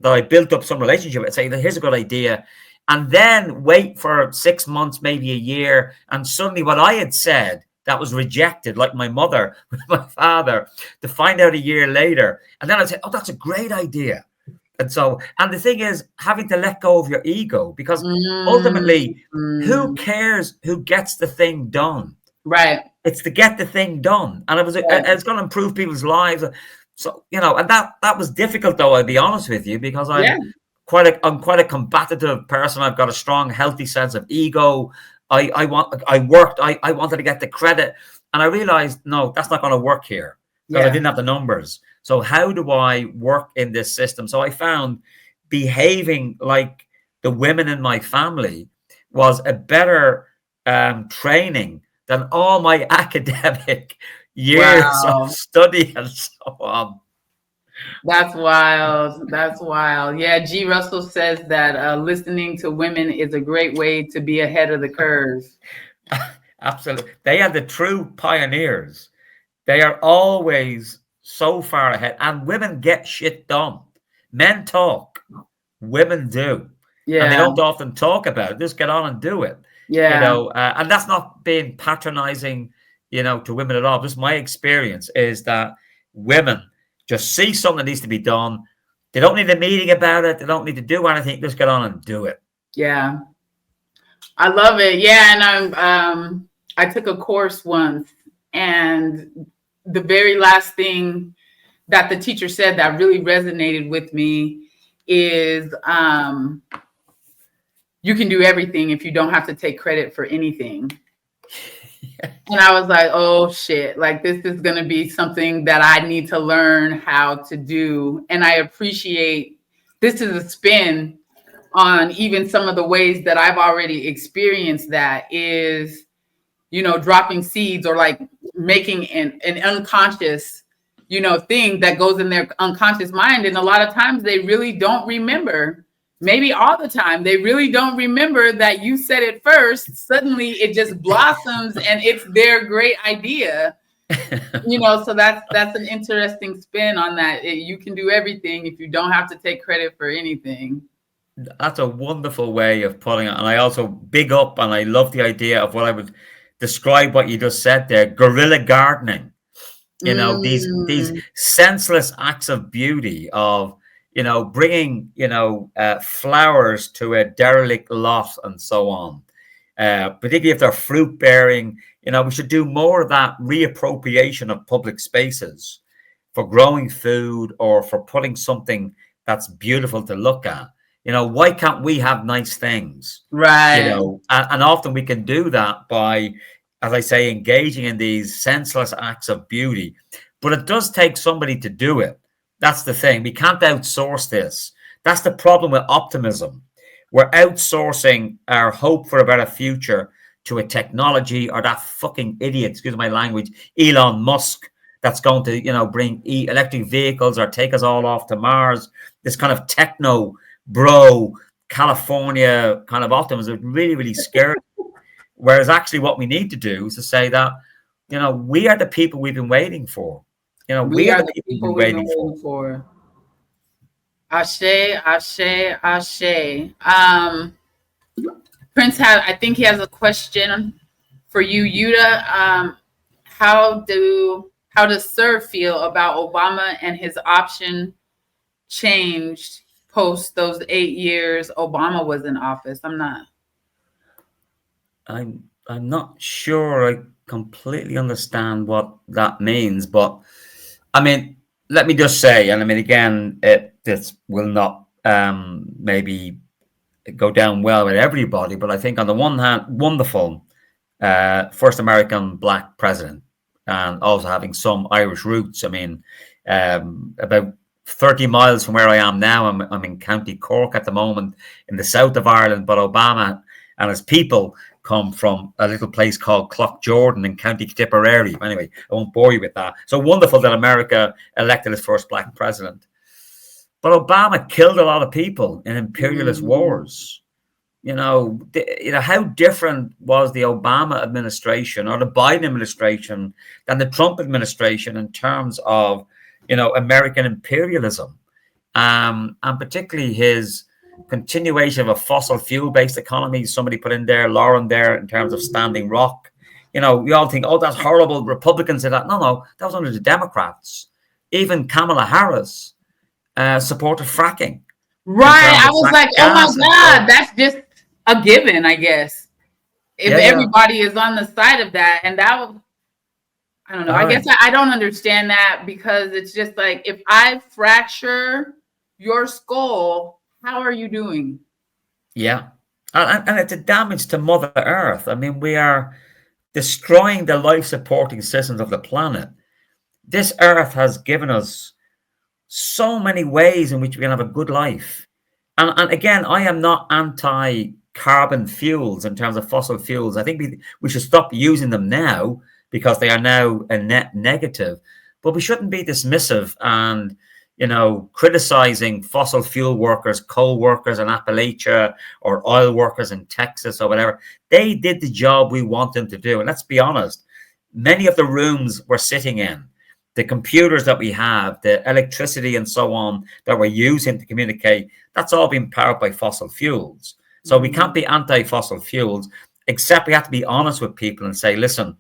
Speaker 1: that I built up some relationship with, say, here's a good idea, and then wait for 6 months, maybe a year, and suddenly what I had said that was rejected, like my mother, my father, to find out a year later, and then I'd say, oh, that's a great idea. And the thing is, having to let go of your ego, because ultimately, who cares who gets the thing done?
Speaker 2: Right.
Speaker 1: It's to get the thing done, and it's going to improve people's lives. So, and that was difficult, though, I'll be honest with you, because I'm quite a combative person. I've got a strong, healthy sense of ego. I wanted to get the credit, and I realized, no, that's not going to work here, because I didn't have the numbers. So how do I work in this system? So I found behaving like the women in my family was a better training than all my academic years of study and so on.
Speaker 2: That's wild. That's wild. Yeah, G. Russell says that listening to women is a great way to be ahead of the curve.
Speaker 1: Absolutely. They are the true pioneers. They are always so far ahead. And women get shit done. Men talk. Women do. Yeah. And they don't often talk about it. Just get on and do it. Yeah. And that's not being patronizing, to women at all. Just my experience is that women just see something that needs to be done. They don't need a meeting about it. They don't need to do anything. Just get on and do it.
Speaker 2: Yeah. I love it. Yeah. And I took a course once, and the very last thing that the teacher said that really resonated with me is you can do everything if you don't have to take credit for anything. And I was like, oh shit, like this is going to be something that I need to learn how to do. And I appreciate this is a spin on even some of the ways that I've already experienced that is, dropping seeds or like making an unconscious, thing that goes in their unconscious mind. And a lot of times they really don't remember. Maybe all the time, they really don't remember that you said it first. Suddenly it just blossoms and it's their great idea. So that's an interesting spin on that. You can do everything if you don't have to take credit for anything.
Speaker 1: That's a wonderful way of putting it. And I also big up, and I love the idea of what I would describe what you just said there, guerrilla gardening. These senseless acts of beauty of, bringing, flowers to a derelict lot and so on. Particularly if they're fruit bearing, we should do more of that reappropriation of public spaces for growing food or for putting something that's beautiful to look at. Why can't we have nice things?
Speaker 2: Right.
Speaker 1: And often we can do that by, as I say, engaging in these senseless acts of beauty. But it does take somebody to do it. That's the thing. We can't outsource this. That's the problem with optimism. We're outsourcing our hope for a better future to a technology or that fucking idiot, excuse my language, Elon Musk, that's going to, bring electric vehicles or take us all off to Mars. This kind of techno bro California kind of optimism is really, really scary. Whereas actually what we need to do is to say that, we are the people we've been waiting for. We are the people we've been waiting for.
Speaker 2: Ashe, Ashe, Ashe. Prince I think he has a question for you, Yuta. How does Sir feel about Obama and his option changed post those 8 years Obama was in office? I'm not.
Speaker 1: I'm not sure I completely understand what that means, but I mean, let me just say, and I mean, again, this will not maybe go down well with everybody, but I think on the one hand, wonderful first American black president, and also having some Irish roots. I mean, about 30 miles from where I am now, I'm in County Cork at the moment in the south of Ireland, but Obama and his people come from a little place called Clough-Jordan in County Tipperary. Anyway, I won't bore you with that. So wonderful that America elected its first black president. But Obama killed a lot of people in imperialist
Speaker 2: Mm.
Speaker 1: wars. How different was the Obama administration or the Biden administration than the Trump administration in terms of, American imperialism, and particularly his continuation of a fossil fuel based economy. Somebody put in there, Lauren, there in terms of Standing Rock. We all think, oh, that's horrible. Republicans did that. No, no, that was under the Democrats. Even Kamala Harris supported fracking in
Speaker 2: Right.
Speaker 1: terms
Speaker 2: I
Speaker 1: of
Speaker 2: was
Speaker 1: fracked
Speaker 2: like, oh my
Speaker 1: gas and
Speaker 2: God,
Speaker 1: coal.
Speaker 2: that's just a given, I guess. If
Speaker 1: Yeah, yeah.
Speaker 2: everybody is on the side of that, and that was, I don't know. I
Speaker 1: All
Speaker 2: guess
Speaker 1: right.
Speaker 2: I don't understand that because it's just like if I fracture your skull, how are you doing?
Speaker 1: Yeah. And it's a damage to Mother Earth. I mean, we are destroying the life supporting systems of the planet. This Earth has given us so many ways in which we can have a good life. And again, I am not anti carbon fuels in terms of fossil fuels. I think we should stop using them now because they are now a net negative. But we shouldn't be dismissive and criticizing fossil fuel workers, coal workers in Appalachia or oil workers in Texas or whatever. They did the job we want them to do. And let's be honest, many of the rooms we're sitting in, the computers that we have, the electricity and so on that we're using to communicate, that's all been powered by fossil fuels. So we can't
Speaker 2: Mm.
Speaker 1: be anti-fossil fuels, except we have to be honest with people and say, listen,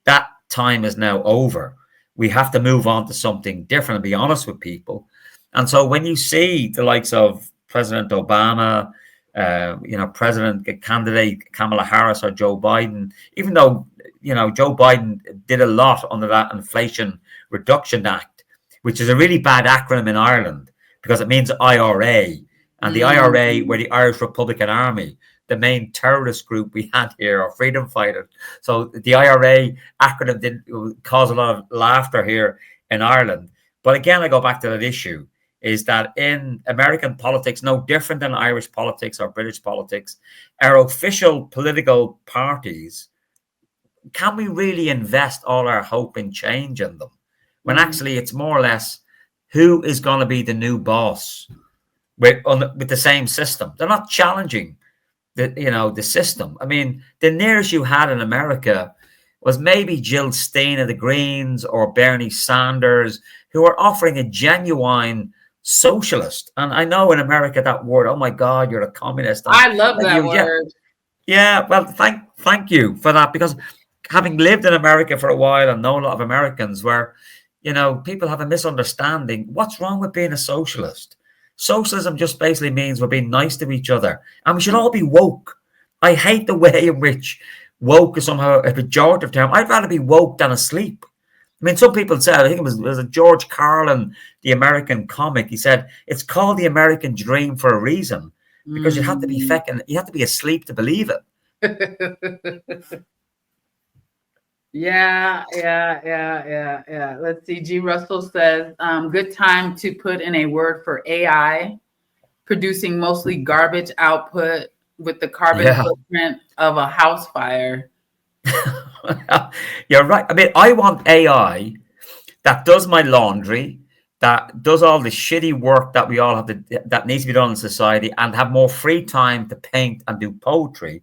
Speaker 1: that time is now over. We have to move on to something different and be honest with people. And so when you see the likes of President Obama, President candidate Kamala Harris or Joe Biden, even though, Joe Biden did a lot under that Inflation Reduction Act, which is a really bad acronym in Ireland because it means IRA. And the IRA were
Speaker 2: Mm.
Speaker 1: the Irish Republican Army, the main terrorist group we had here, or freedom fighters. So the IRA acronym didn't cause a lot of laughter here in Ireland. But again, I go back to that issue is that in American politics, no different than Irish politics or British politics, our official political parties, can we really invest all our hope in change in them? When
Speaker 2: Mm.
Speaker 1: actually it's more or less who is going to be the new boss with the same system. They're not challenging the system. I mean, the nearest you had in America was maybe Jill Stein of the Greens or Bernie Sanders, who are offering a genuine socialist. And I know in America that word, oh my God, you're a communist, and
Speaker 2: I love that
Speaker 1: yeah,
Speaker 2: word.
Speaker 1: yeah. Well, thank you for that, because having lived in America for a while and know a lot of Americans, where people have a misunderstanding. What's wrong with being a socialist? Socialism just basically means we're being nice to each other, and we should all be woke. I hate the way in which woke is somehow a pejorative term. I'd rather be woke than asleep. I mean, some people said, I think it was a George Carlin, the American comic. He said it's called the American dream for a reason, because
Speaker 2: Mm.
Speaker 1: you have to be asleep to believe it.
Speaker 2: Yeah, yeah, yeah, yeah, yeah. Let's see. G. Russell says, good time to put in a word for AI, producing mostly garbage output with the carbon
Speaker 1: Yeah.
Speaker 2: footprint of a house fire.
Speaker 1: You're right. I mean, I want AI that does my laundry, that does all the shitty work that we all have to that needs to be done in society, and have more free time to paint and do poetry.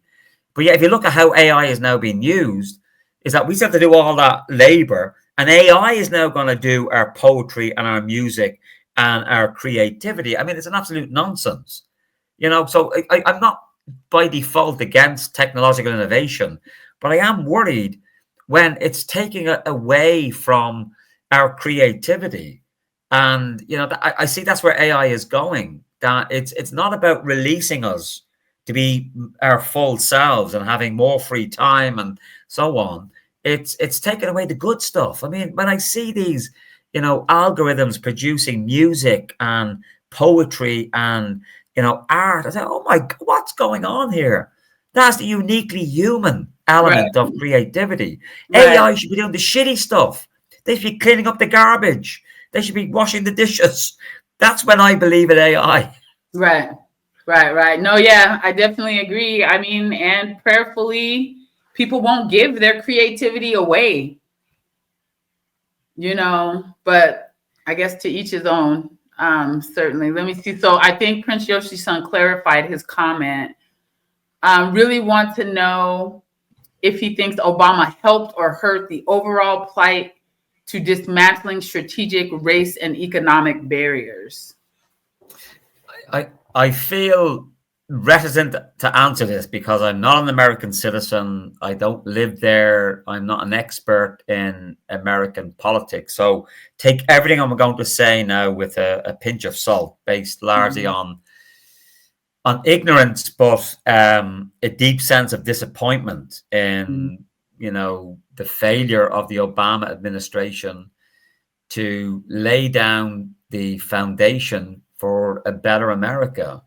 Speaker 1: But yeah, if you look at how AI is now being used, is that we still have to do all that labor, and AI is now going to do our poetry and our music and our creativity. I mean, it's an absolute nonsense. So I'm not by default against technological innovation, but I am worried when it's taking away from our creativity. And I see that's where AI is going. That it's not about releasing us to be our full selves and having more free time and so on, it's taken away the good stuff. I mean, when I see these, algorithms producing music and poetry and art, I say, oh my God, what's going on here? That's the uniquely human
Speaker 2: Right.
Speaker 1: element of creativity.
Speaker 2: Right.
Speaker 1: AI should be doing the shitty stuff. They should be cleaning up the garbage. They should be washing the dishes. That's when I believe in AI.
Speaker 2: Right. Right. No, yeah, I definitely agree. I mean, and prayerfully, people won't give their creativity away, but I guess to each his own. Certainly. Let me see. So I think Prince Yoshi-san clarified his comment. Really want to know if he thinks Obama helped or hurt the overall plight to dismantling strategic race and economic barriers.
Speaker 1: I feel reticent to answer this because I'm not an American citizen. I don't live there. I'm not an expert in American politics. So take everything I'm going to say now with a pinch of salt, based largely
Speaker 2: Mhm.
Speaker 1: on ignorance, but a deep sense of disappointment in the failure of the Obama administration to lay down the foundation for a better America.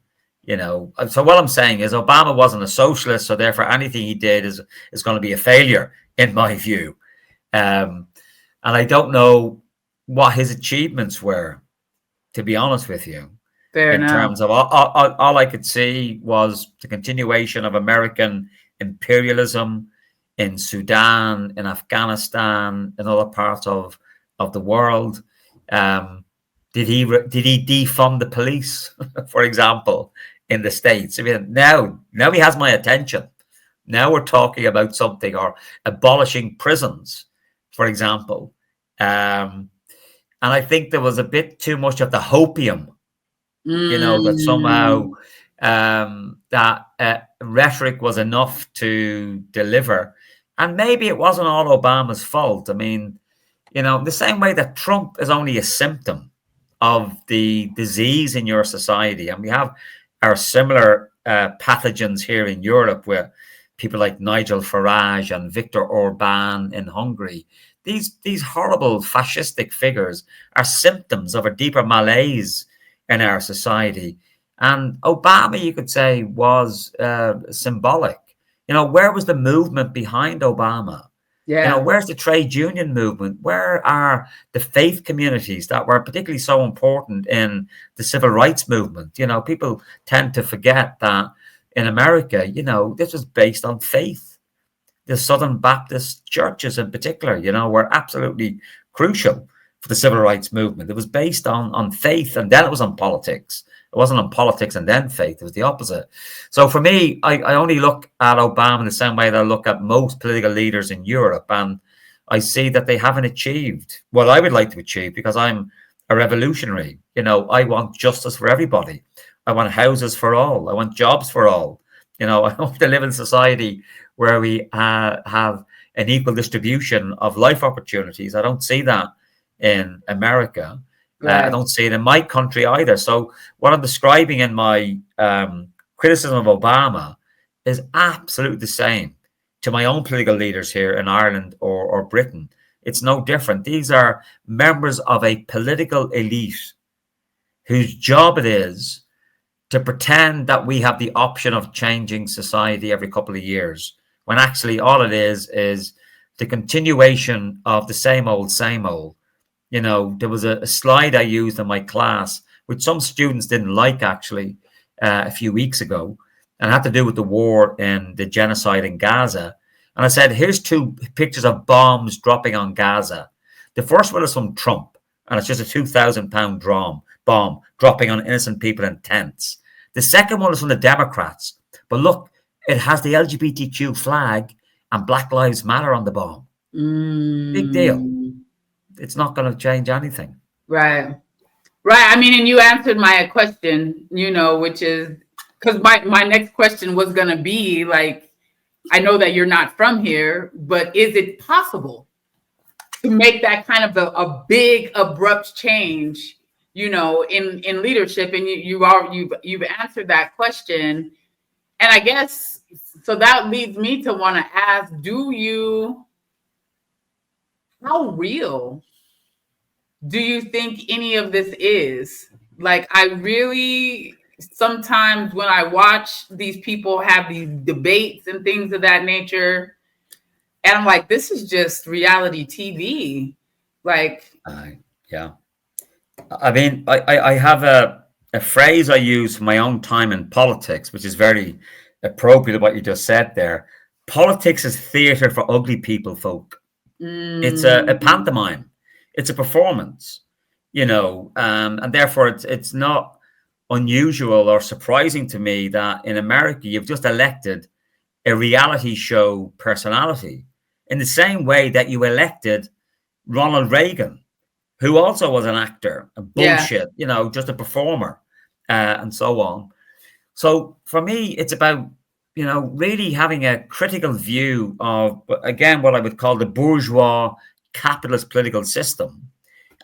Speaker 1: So what I'm saying is Obama wasn't a socialist, so therefore anything he did is going to be a failure in my view. And I don't know what his achievements were, to be honest with you,
Speaker 2: Fair
Speaker 1: in
Speaker 2: enough.
Speaker 1: terms of all I could see was the continuation of American imperialism in Sudan, in Afghanistan, in other parts of the world. Did he defund the police, for example, in the States? I mean, now he has my attention. Now we're talking about something, or abolishing prisons, for example. And I think there was a bit too much of the hopium, that somehow
Speaker 2: Mm,
Speaker 1: that rhetoric was enough to deliver. And maybe it wasn't all Obama's fault. I mean, the same way that Trump is only a symptom of the disease in your society. And we have our similar pathogens here in Europe, where people like Nigel Farage and Viktor Orban in Hungary, these horrible fascistic figures, are symptoms of a deeper malaise in our society. And Obama, you could say, was symbolic. Where was the movement behind Obama?
Speaker 2: yeah.
Speaker 1: Where's the trade union movement? Where are the faith communities that were particularly so important in the civil rights movement? People tend to forget that in America, this was based on faith. The Southern Baptist churches in particular, were absolutely crucial for the civil rights movement. It was based on faith, and then it was on politics. It wasn't on politics and then faith. It was the opposite. So for me, I only look at Obama in the same way that I look at most political leaders in Europe, and I see that they haven't achieved what I would like to achieve, because I'm a revolutionary. I want justice for everybody. I want houses for all. I want jobs for all. I want to live in society where we have an equal distribution of life opportunities. I don't see that in America. I
Speaker 2: Right.
Speaker 1: don't see it in my country either. So what I'm describing in my criticism of Obama is absolutely the same to my own political leaders here in Ireland or Britain. It's no different. These are members of a political elite whose job it is to pretend that we have the option of changing society every couple of years, when actually all it is the continuation of the same old, same old. There was a slide I used in my class, which some students didn't like, actually, a few weeks ago, and it had to do with the war and the genocide in Gaza. And I said, here's two pictures of bombs dropping on Gaza. The first one is from Trump, and it's just a 2,000-pound bomb dropping on innocent people in tents. The second one is from the Democrats, but look, it has the LGBTQ flag and Black Lives Matter on the bomb. Big deal.
Speaker 2: Mm,
Speaker 1: It's not going to change anything.
Speaker 2: right. Right. I mean, and you answered my question, which is because my next question was going to be like, I know that you're not from here, but is it possible to make that kind of a big abrupt change, in leadership? And you've answered that question. And I guess so that leads me to want to ask, how real do you think any of this is? Like, I really, sometimes when I watch these people have these debates and things of that nature, and I'm like, this is just reality TV. Like,
Speaker 1: Yeah. I mean, I have a phrase I use for my own time in politics, which is very appropriate to what you just said there. Politics is theatre for ugly people, folk. It's a
Speaker 2: mm,
Speaker 1: pantomime. It's a performance, and therefore it's not unusual or surprising to me that in America you've just elected a reality show personality in the same way that you elected Ronald Reagan, who also was an actor, a
Speaker 2: yeah,
Speaker 1: bullshit, just a performer, and so on. So for me, it's about, really having a critical view of, again, what I would call the bourgeois capitalist political system.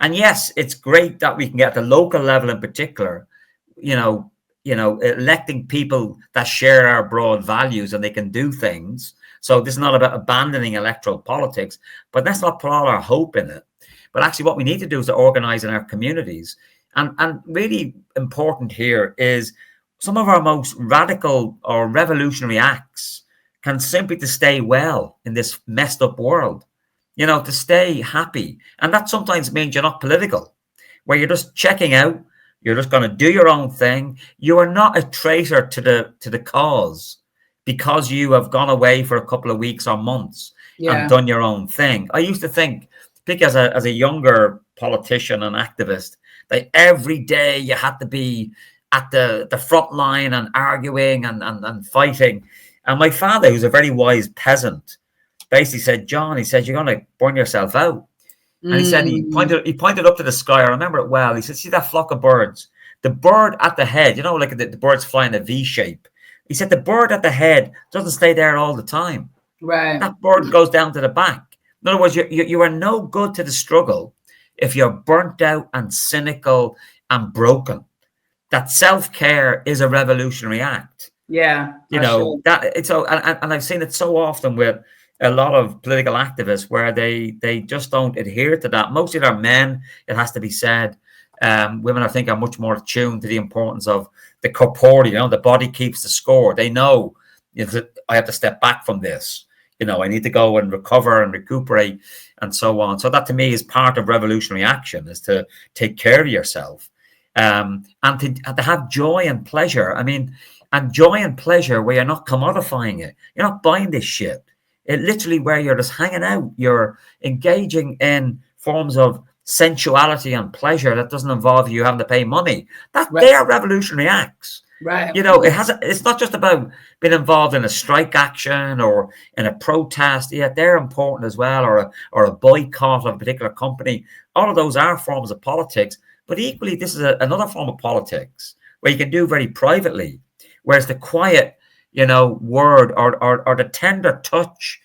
Speaker 1: And yes, it's great that we can get at the local level in particular, you know, electing people that share our broad values and they can do things. So this is not about abandoning electoral politics, but let's not put all our hope in it. But actually, what we need to do is to organize in our communities. And really important here is some of our most radical or revolutionary acts can simply to stay well in this messed up world, to stay happy. And that sometimes means you're not political, where you're just checking out, you're just going to do your own thing. You are not a traitor to the cause because you have gone away for a couple of weeks or months and
Speaker 2: yeah,
Speaker 1: done your own thing. I used to think, particularly as a younger politician and activist, that every day you had to be at the front line and arguing and fighting. And my father, who's a very wise peasant, basically said, John, he said, you're going to burn yourself out. And he said
Speaker 2: mm,
Speaker 1: he pointed up to the sky. I remember it well. He said, see that flock of birds? The bird at the head, like the birds fly in a V shape. He said the bird at the head doesn't stay there all the time.
Speaker 2: right,
Speaker 1: That bird goes down to the back. In other words, you are no good to the struggle if you're burnt out and cynical and broken. That self-care is a revolutionary act.
Speaker 2: yeah, for sure,
Speaker 1: That it's so, and I've seen it so often with a lot of political activists where they just don't adhere to that. Mostly they're men, it has to be said. Women, I think, are much more attuned to the importance of the corporeal. The body keeps the score. They know, I have to step back from this. I need to go and recover and recuperate and so on. So that to me is part of revolutionary action, is to take care of yourself, and to have joy and pleasure. I mean, and joy and pleasure where you're not commodifying it. You're not buying this shit. It literally where you're just hanging out. You're engaging in forms of sensuality and pleasure that doesn't involve you having to pay money. That
Speaker 2: right,
Speaker 1: they are revolutionary acts.
Speaker 2: right,
Speaker 1: It's not just about being involved in a strike action or in a protest. Yeah, they're important as well, or a boycott of a particular company. All of those are forms of politics, but equally, this is another form of politics where you can do very privately. Whereas the quiet, word or the tender touch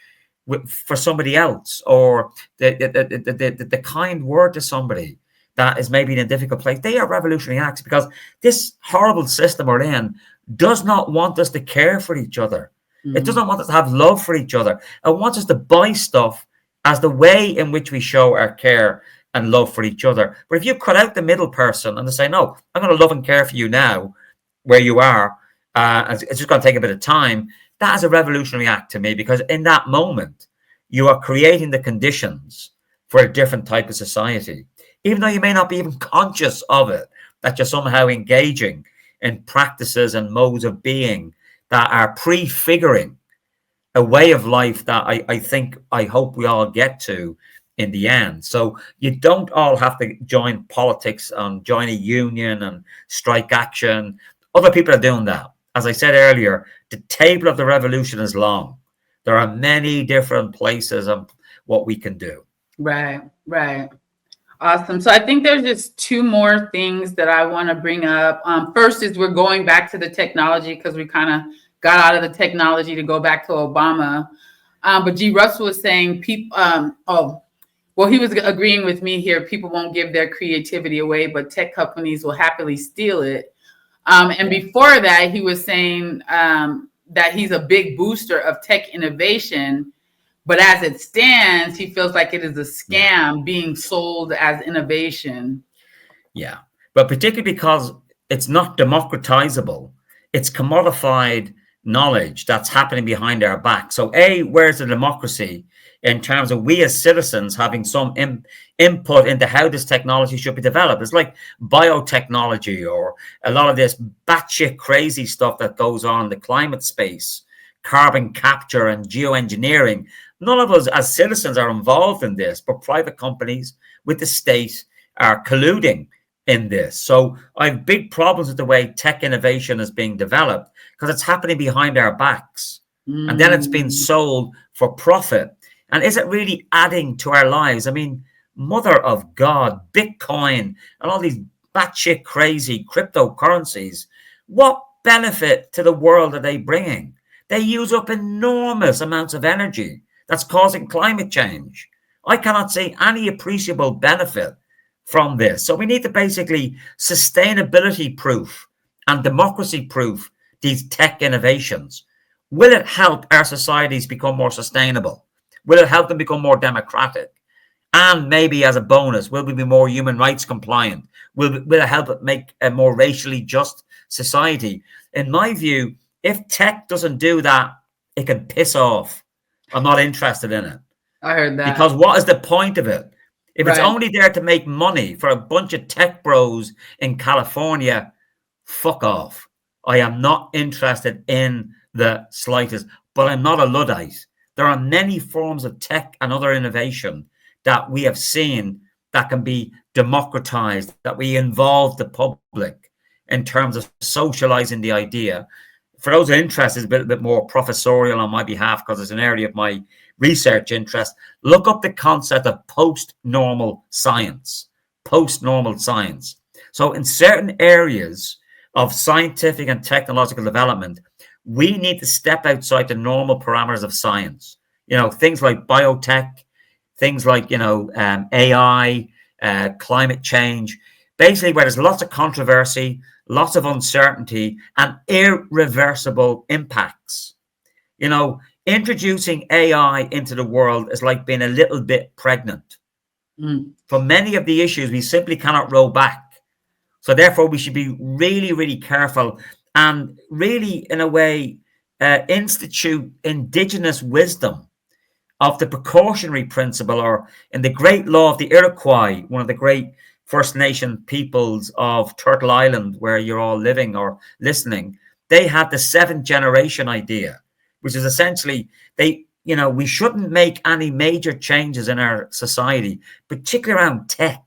Speaker 1: for somebody else, or the kind word to somebody that is maybe in a difficult place, they are revolutionary acts, because this horrible system we're in does not want us to care for each other. It
Speaker 2: mm,
Speaker 1: doesn't want us to have love for each other. It wants us to buy stuff as the way in which we show our care and love for each other. But if you cut out the middle person and they say, no, I'm going to love and care for you now, where you are, it's just going to take a bit of time, that is a revolutionary act to me, because in that moment, you are creating the conditions for a different type of society, even though you may not be even conscious of it, that you're somehow engaging in practices and modes of being that are prefiguring a way of life that I hope we all get to in the end. So you don't all have to join politics and join a union and strike action. Other people are doing that. As I said earlier, the table of the revolution is long. There are many different places of what we can do.
Speaker 2: right, right. Awesome. So I think there's just two more things that I want to bring up. First is we're going back to the technology, because we kind of got out of the technology to go back to Obama. But G. Russell was saying people. Well, he was agreeing with me here. People won't give their creativity away, but tech companies will happily steal it. And
Speaker 1: Yeah.
Speaker 2: before that, he was saying that he's a big booster of tech innovation, but as it stands, he feels like it is a
Speaker 1: Yeah.
Speaker 2: scam being sold as innovation.
Speaker 1: Yeah. But particularly because it's not democratizable, it's commodified knowledge that's happening behind our back. So, A, where's the democracy in terms of we as citizens having some input into how this technology should be developed? It's like biotechnology or a lot of this batshit crazy stuff that goes on in the climate space, carbon capture and geoengineering. None of us as citizens are involved in this, but private companies with the state are colluding in this. So I have big problems with the way tech innovation is being developed because it's happening behind our backs. And then it's being
Speaker 2: Mm,
Speaker 1: sold for profit. And is it really adding to our lives? I mean, mother of God, Bitcoin and all these batshit crazy cryptocurrencies, what benefit to the world are they bringing? They use up enormous amounts of energy that's causing climate change. I cannot see any appreciable benefit from this. So we need to basically sustainability proof and democracy proof these tech innovations. Will it help our societies become more sustainable? Will it help them become more democratic? And maybe as a bonus, will we be more human rights compliant? Will it help it make a more racially just society? In my view, if tech doesn't do that, it can piss off. I'm not interested in it.
Speaker 2: I heard
Speaker 1: Because
Speaker 2: that.
Speaker 1: what is the point of it? If it's
Speaker 2: Right.
Speaker 1: only there to make money for a bunch of tech bros in California, fuck off. I am not interested in the slightest, but I'm not a Luddite. There are many forms of tech and other innovation that we have seen that can be democratized, that we involve the public in terms of socializing the idea. For those interested, it's a bit more professorial on my behalf because it's an area of my research interest. Look up the concept of post-normal science. Post-normal science. So in certain areas of scientific and technological development, we need to step outside the normal parameters of science. Things like biotech, things like AI, climate change. Basically, where there's lots of controversy, lots of uncertainty, and irreversible impacts. Introducing AI into the world is like being a little bit pregnant.
Speaker 2: Mm.
Speaker 1: For many of the issues, we simply cannot roll back. So therefore, we should be really, really careful and really, in a way, institute indigenous wisdom of the precautionary principle, or in the great law of the Iroquois, one of the great First Nation peoples of Turtle Island, where you're all living or listening. They had the seventh generation idea, which is essentially we shouldn't make any major changes in our society, particularly around tech,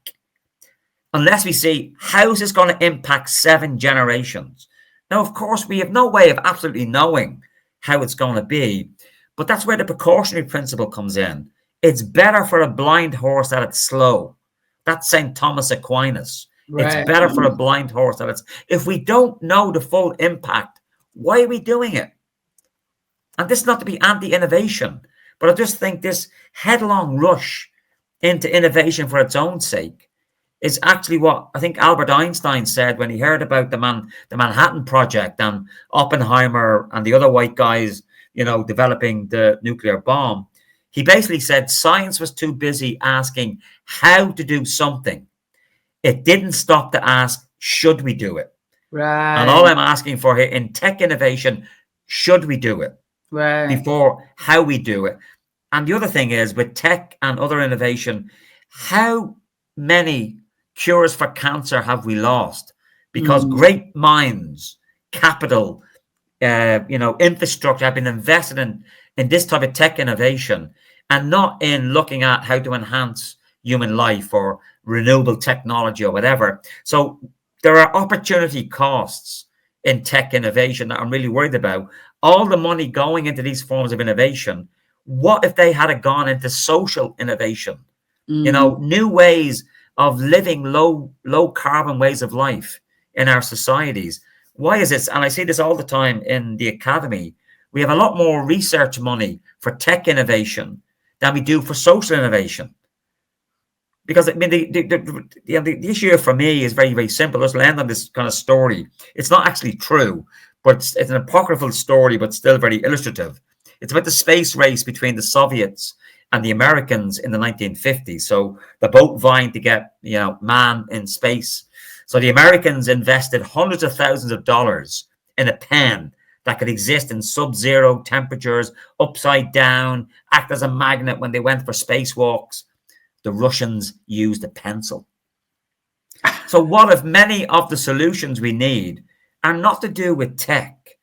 Speaker 1: unless we see how is this going to impact 7 generations. Now, of course, we have no way of absolutely knowing how it's going to be, but that's where the precautionary principle comes in. It's better for a blind horse that it's slow. That's St. Thomas Aquinas. It's
Speaker 2: Right.
Speaker 1: better for a blind horse that it's... If we don't know the full impact, why are we doing it? And this is not to be anti-innovation, but I just think this headlong rush into innovation for its own sake is actually what I think Albert Einstein said when he heard about the Manhattan Project and Oppenheimer and the other white guys, developing the nuclear bomb. He basically said science was too busy asking how to do something. It didn't stop to ask, should we do it? And all
Speaker 2: Right.
Speaker 1: I'm asking for here in tech innovation, should we do it
Speaker 2: Right.
Speaker 1: before how we do it? And the other thing is with tech and other innovation, how many cures for cancer have we lost? Because
Speaker 2: Mm.
Speaker 1: great minds, capital, infrastructure have been invested in this type of tech innovation and not in looking at how to enhance human life or renewable technology or whatever. So there are opportunity costs in tech innovation that I'm really worried about. All the money going into these forms of innovation, what if they had gone into social innovation?
Speaker 2: Mm.
Speaker 1: New ways of living low carbon ways of life in our societies. Why is this? And I see this all the time in the academy. We have a lot more research money for tech innovation than we do for social innovation. Because I mean, the issue for me is very, very simple. Let's land on this kind of story. It's not actually true, but it's an apocryphal story, but still very illustrative. It's about the space race between the Soviets and the Americans in the 1950s. So they're both vying to get, man in space. So the Americans invested hundreds of thousands of dollars in a pen that could exist in sub-zero temperatures, upside down, act as a magnet when they went for spacewalks. The Russians used a pencil. So what if many of the solutions we need are not to do with tech?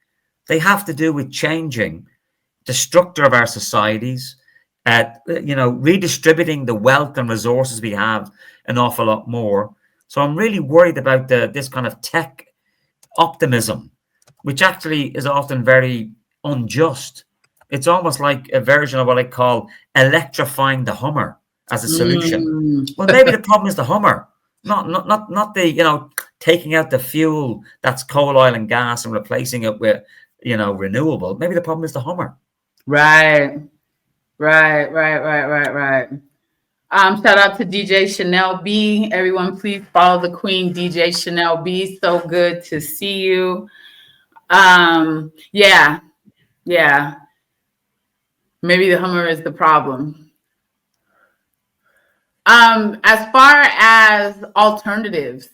Speaker 1: They have to do with changing the structure of our societies, redistributing the wealth and resources we have an awful lot more. So I'm really worried about this kind of tech optimism, which actually is often very unjust. It's almost like a version of what I call electrifying the Hummer as a solution.
Speaker 2: Mm.
Speaker 1: Well, maybe the problem is the Hummer, not the taking out the fuel that's coal, oil, and gas and replacing it with renewable. Maybe the problem is the Hummer.
Speaker 2: Right. Shout out to DJ Chanel B. Everyone, please follow the Queen, DJ Chanel B. So good to see you. Yeah. Maybe the Hummer is the problem. As far as alternatives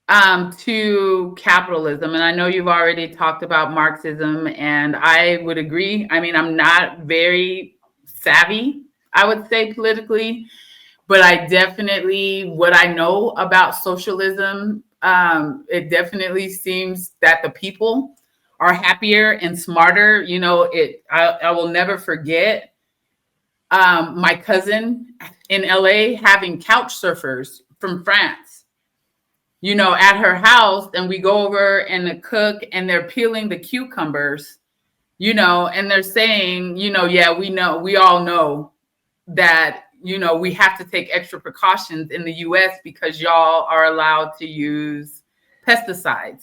Speaker 2: to capitalism, and I know you've already talked about Marxism, and I would agree. I mean, I'm not very savvy, I would say, politically, but I definitely, what I know about socialism, it definitely seems that the people are happier and smarter. I will never forget my cousin in LA having couch surfers from France, at her house, and we go over and cook, and they're peeling the cucumbers, and they're saying, yeah, we all know that, we have to take extra precautions in the US because y'all are allowed to use pesticides,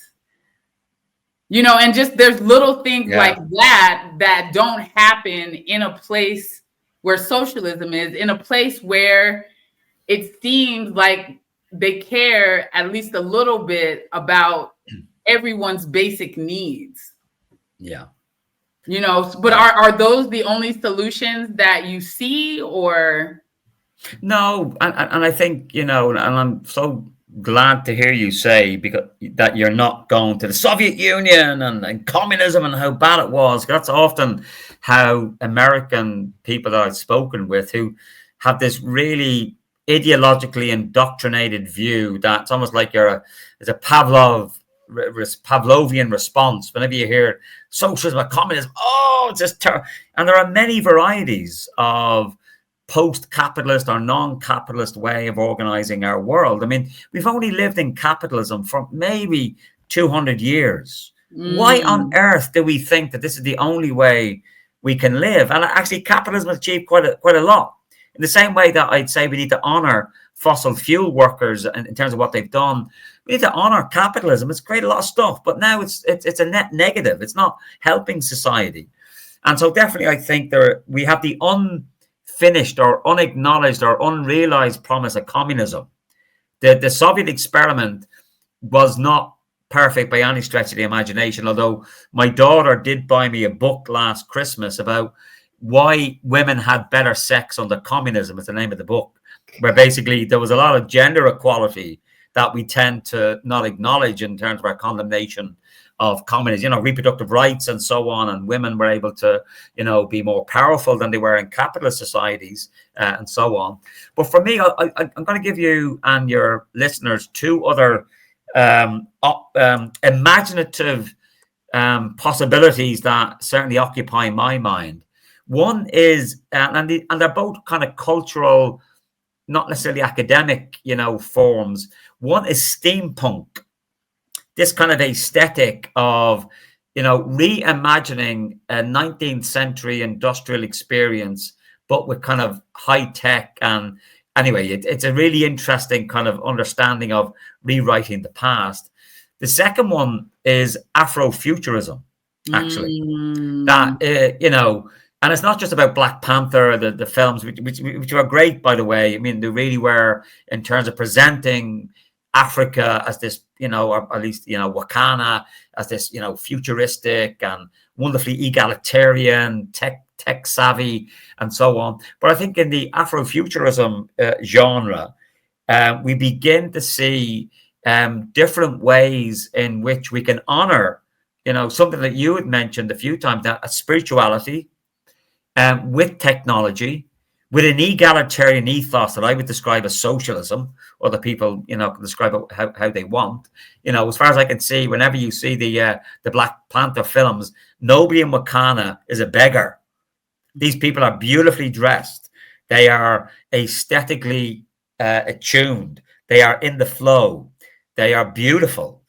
Speaker 2: and just there's little things like that don't happen in a place where socialism is, in a place where it seems like they care at least a little bit about everyone's basic needs.
Speaker 1: Yeah.
Speaker 2: But are those the only solutions that you see, or?
Speaker 1: No, and I think, and I'm so glad to hear you say that you're not going to the Soviet Union and communism and how bad it was. That's often how American people that I've spoken with, who have this really ideologically indoctrinated view that's almost like it's a Pavlovian response. Whenever you hear socialism or communism, it's just and there are many varieties of post-capitalist or non-capitalist way of organizing our world. I mean, we've only lived in capitalism for maybe 200 years. Why on earth do we think that this is the only way we can live? And actually, capitalism has achieved quite a lot. In the same way that I'd say we need to honor fossil fuel workers in terms of what they've done, we need to honor capitalism. It's created a lot of stuff, but now it's a net negative. It's not helping society. And so definitely I think we have the unfinished or unacknowledged or unrealized promise of communism. The Soviet experiment was not perfect by any stretch of the imagination, although my daughter did buy me a book last Christmas about why women had better sex under communism. Is the name of the book, where basically there was a lot of gender equality that we tend to not acknowledge in terms of our condemnation of communism, reproductive rights and so on, and women were able to, be more powerful than they were in capitalist societies and so on. But for me, I'm going to give you and your listeners two other imaginative possibilities that certainly occupy my mind. One is, and they're both kind of cultural, not necessarily academic, forms. One is steampunk. This kind of aesthetic of, reimagining a 19th century industrial experience, but with kind of high tech. And anyway, it's a really interesting kind of understanding of rewriting the past. The second one is Afrofuturism, actually. That, and it's not just about Black Panther, the films, which are great, by the way. I mean, they really were in terms of presenting Africa as this, or at least, Wakana as this, futuristic and wonderfully egalitarian, tech savvy, and so on. But I think in the Afrofuturism genre, we begin to see different ways in which we can honor, something that you had mentioned a few times, that a spirituality with technology, with an egalitarian ethos that I would describe as socialism. Other people, can describe it how they want. As far as I can see, whenever you see the Black Panther films, nobody in Wakanda is a beggar. These people are beautifully dressed. They are aesthetically attuned. They are in the flow. They are beautiful.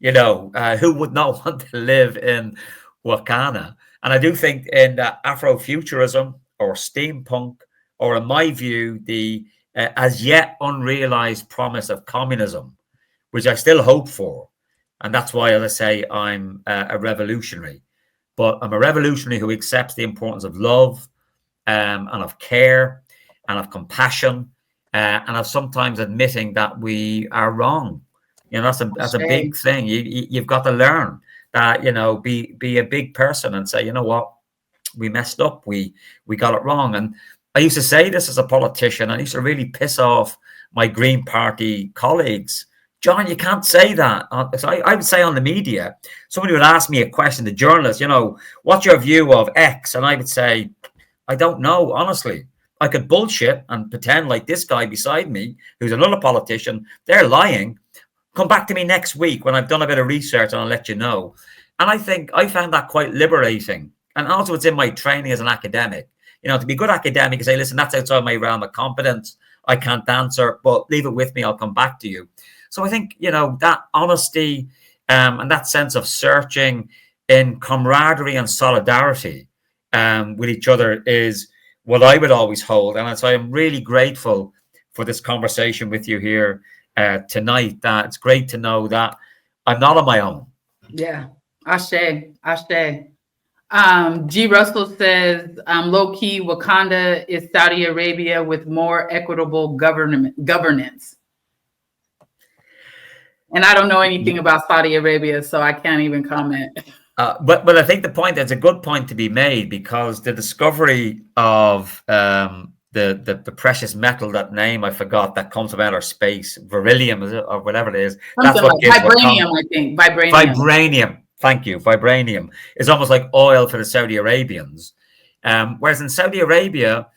Speaker 1: Who would not want to live in Wakanda? And I do think in Afrofuturism or steampunk, or in my view, the as yet unrealized promise of communism, which I still hope for. And that's why, as I say, I'm a revolutionary. But I'm a revolutionary who accepts the importance of love, and of care, and of compassion, and of sometimes admitting that we are wrong. That's a big thing. You've got to learn that, be a big person and say, you know what, we messed up. We got it wrong. And I used to say this as a politician. I used to really piss off my Green Party colleagues. John, you can't say that. So I would say on the media, somebody would ask me a question, the journalist, what's your view of X? And I would say, I don't know, honestly. I could bullshit and pretend like this guy beside me, who's another politician, they're lying. Come back to me next week when I've done a bit of research and I'll let you know. And I think I found that quite liberating. And also it's in my training as an academic. To be a good academic and say, listen, that's outside my realm of competence. I can't answer, but leave it with me. I'll come back to you. So I think, that honesty and that sense of searching in camaraderie and solidarity with each other is what I would always hold. And so I'm really grateful for this conversation with you here tonight. That it's great to know that I'm not on my own.
Speaker 2: Yeah. Ashe. G. Russell says, low key, Wakanda is Saudi Arabia with more equitable governance. And I don't know anything about Saudi Arabia, so I can't even comment.
Speaker 1: But I think it's a good point to be made, because the discovery of the precious metal, that name I forgot, that comes from outer space, beryllium, is it, or whatever it is. That's what gives
Speaker 2: vibranium, I think.
Speaker 1: Vibranium. Thank you. Vibranium is almost like oil for the Saudi Arabians. Whereas in Saudi Arabia,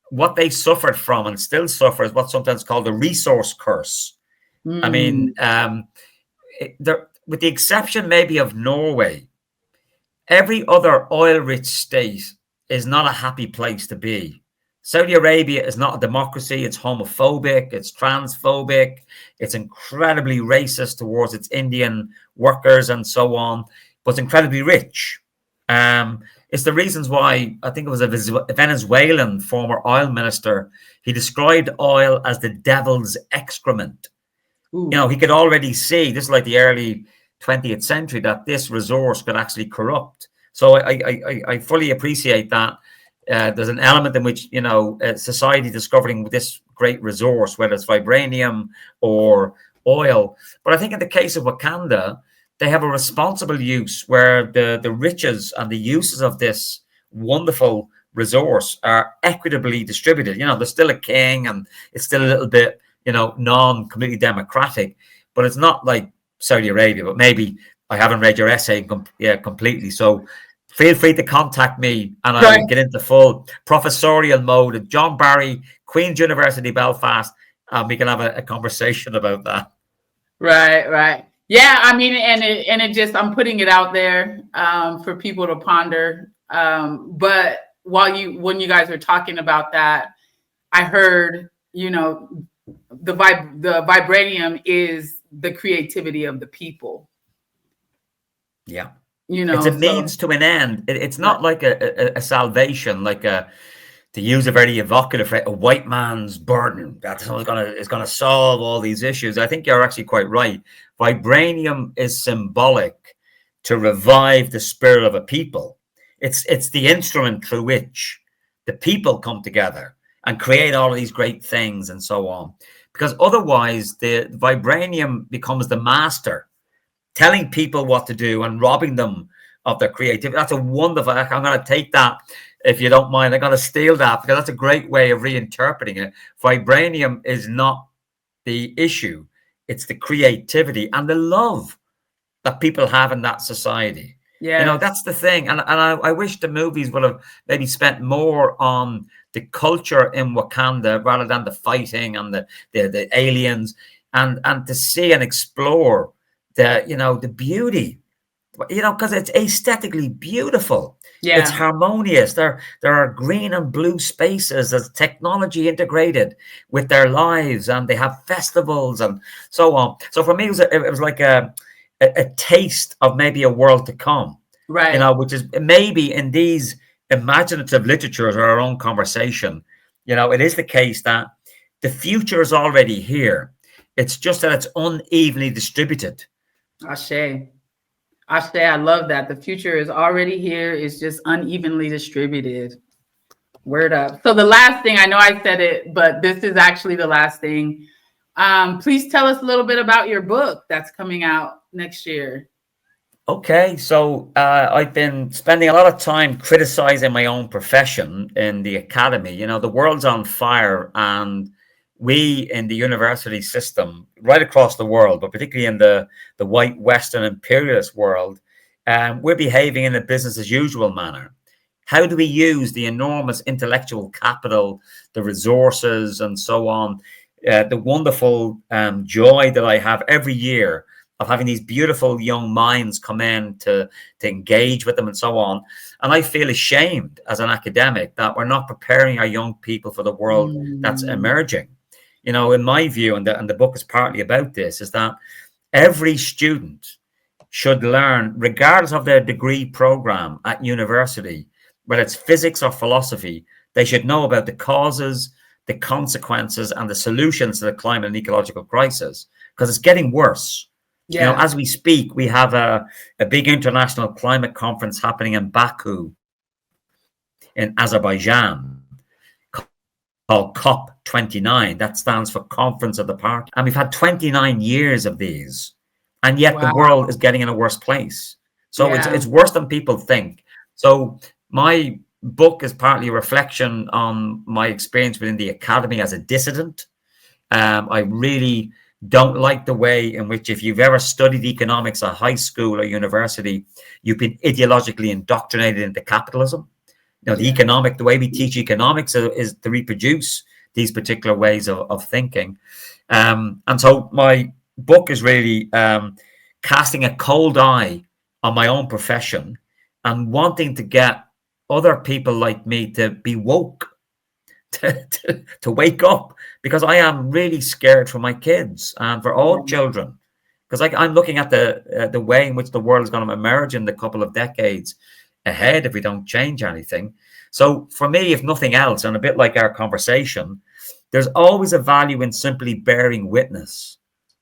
Speaker 1: what they suffered from and still suffer is what's sometimes called the resource curse. I mean, with the exception maybe of Norway, every other oil-rich state is not a happy place to be. Saudi Arabia is not a democracy. It's homophobic. It's transphobic. It's incredibly racist towards its Indian workers and so on, but it's incredibly rich. It's the reasons why I think it was a Venezuelan former oil minister. He described oil as the devil's excrement. Ooh. He could already see, this is like the early 20th century, that this resource could actually corrupt. So I fully appreciate that. There's an element in which, society discovering this great resource, whether it's vibranium or oil. But I think in the case of Wakanda, they have a responsible use where the riches and the uses of this wonderful resource are equitably distributed. There's still a king and it's still a little bit, non-completely democratic, but it's not like Saudi Arabia. But maybe I haven't read your essay completely. So feel free to contact me and I'll get into full professorial mode at John Barry, Queen's University, Belfast, and we can have a conversation about that.
Speaker 2: Right. Yeah, I mean, and it just, I'm putting it out there for people to ponder. But when you guys were talking about that, I heard, the vibranium is the creativity of the people.
Speaker 1: Yeah. It's a means to an end. It's not like a salvation, like to use a very evocative phrase, a white man's burden that is going to solve all these issues. I think you're actually quite right. Vibranium is symbolic to revive the spirit of a people. It's the instrument through which the people come together and create all of these great things and so on. because otherwise the vibranium becomes the master, telling people what to do and robbing them of their creativity. That's a wonderful. I'm going to take that, if you don't mind. I'm going to steal that because that's a great way of reinterpreting it. Vibranium is not the issue; it's the creativity and the love that people have in that society.
Speaker 2: Yes.
Speaker 1: That's the thing. And I wish the movies would have maybe spent more on the culture in Wakanda rather than the fighting and the aliens, and to see and explore the beauty, because it's aesthetically beautiful. It's
Speaker 2: Yeah.
Speaker 1: harmonious. There are green and blue spaces. There's technology integrated with their lives, and they have festivals and so on. So for me, it was like a taste of maybe a world to come,
Speaker 2: Right.
Speaker 1: which is maybe in these imaginative literatures or our own conversation, it is the case that the future is already here. It's just that it's unevenly distributed.
Speaker 2: Ashe. Ashe, I love that. The future is already here. It's just unevenly distributed. Word up. So the last thing, I know I said it, but this is actually the last thing. Please tell us a little bit about your book that's coming out next year.
Speaker 1: Okay, so I've been spending a lot of time criticizing my own profession in the academy. The world's on fire, and we in the university system, right across the world, but particularly in the white Western imperialist world, we're behaving in a business as usual manner. How do we use the enormous intellectual capital, the resources, and so on? The wonderful joy that I have every year of having these beautiful young minds come in to engage with them and so on. And I feel ashamed as an academic that we're not preparing our young people for the world that's
Speaker 2: Mm.
Speaker 1: emerging. In my view, and the book is partly about this, is that every student should learn, regardless of their degree program at university, whether it's physics or philosophy, they should know about the causes, the consequences, and the solutions to the climate and ecological crisis, because it's getting worse.
Speaker 2: Yeah.
Speaker 1: As we speak, we have a big international climate conference happening in Baku in Azerbaijan called COP29. That stands for Conference of the Party. And we've had 29 years of these, and yet the
Speaker 2: Wow.
Speaker 1: world is getting in a worse place. So
Speaker 2: Yeah.
Speaker 1: it's worse than people think. So my book is partly a reflection on my experience within the academy as a dissident. I really don't like the way in which, if you've ever studied economics at high school or university, you've been ideologically indoctrinated into capitalism.
Speaker 2: Yeah.
Speaker 1: The way we teach economics is to reproduce these particular ways of thinking. And so my book is really casting a cold eye on my own profession and wanting to get other people like me to be woke, to wake up, because I am really scared for my kids and for all
Speaker 2: Yeah.
Speaker 1: children, because I'm looking at the way in which the world is going to emerge in the couple of decades ahead if we don't change anything. So for me, if nothing else, and a bit like our conversation, there's always a value in simply bearing witness.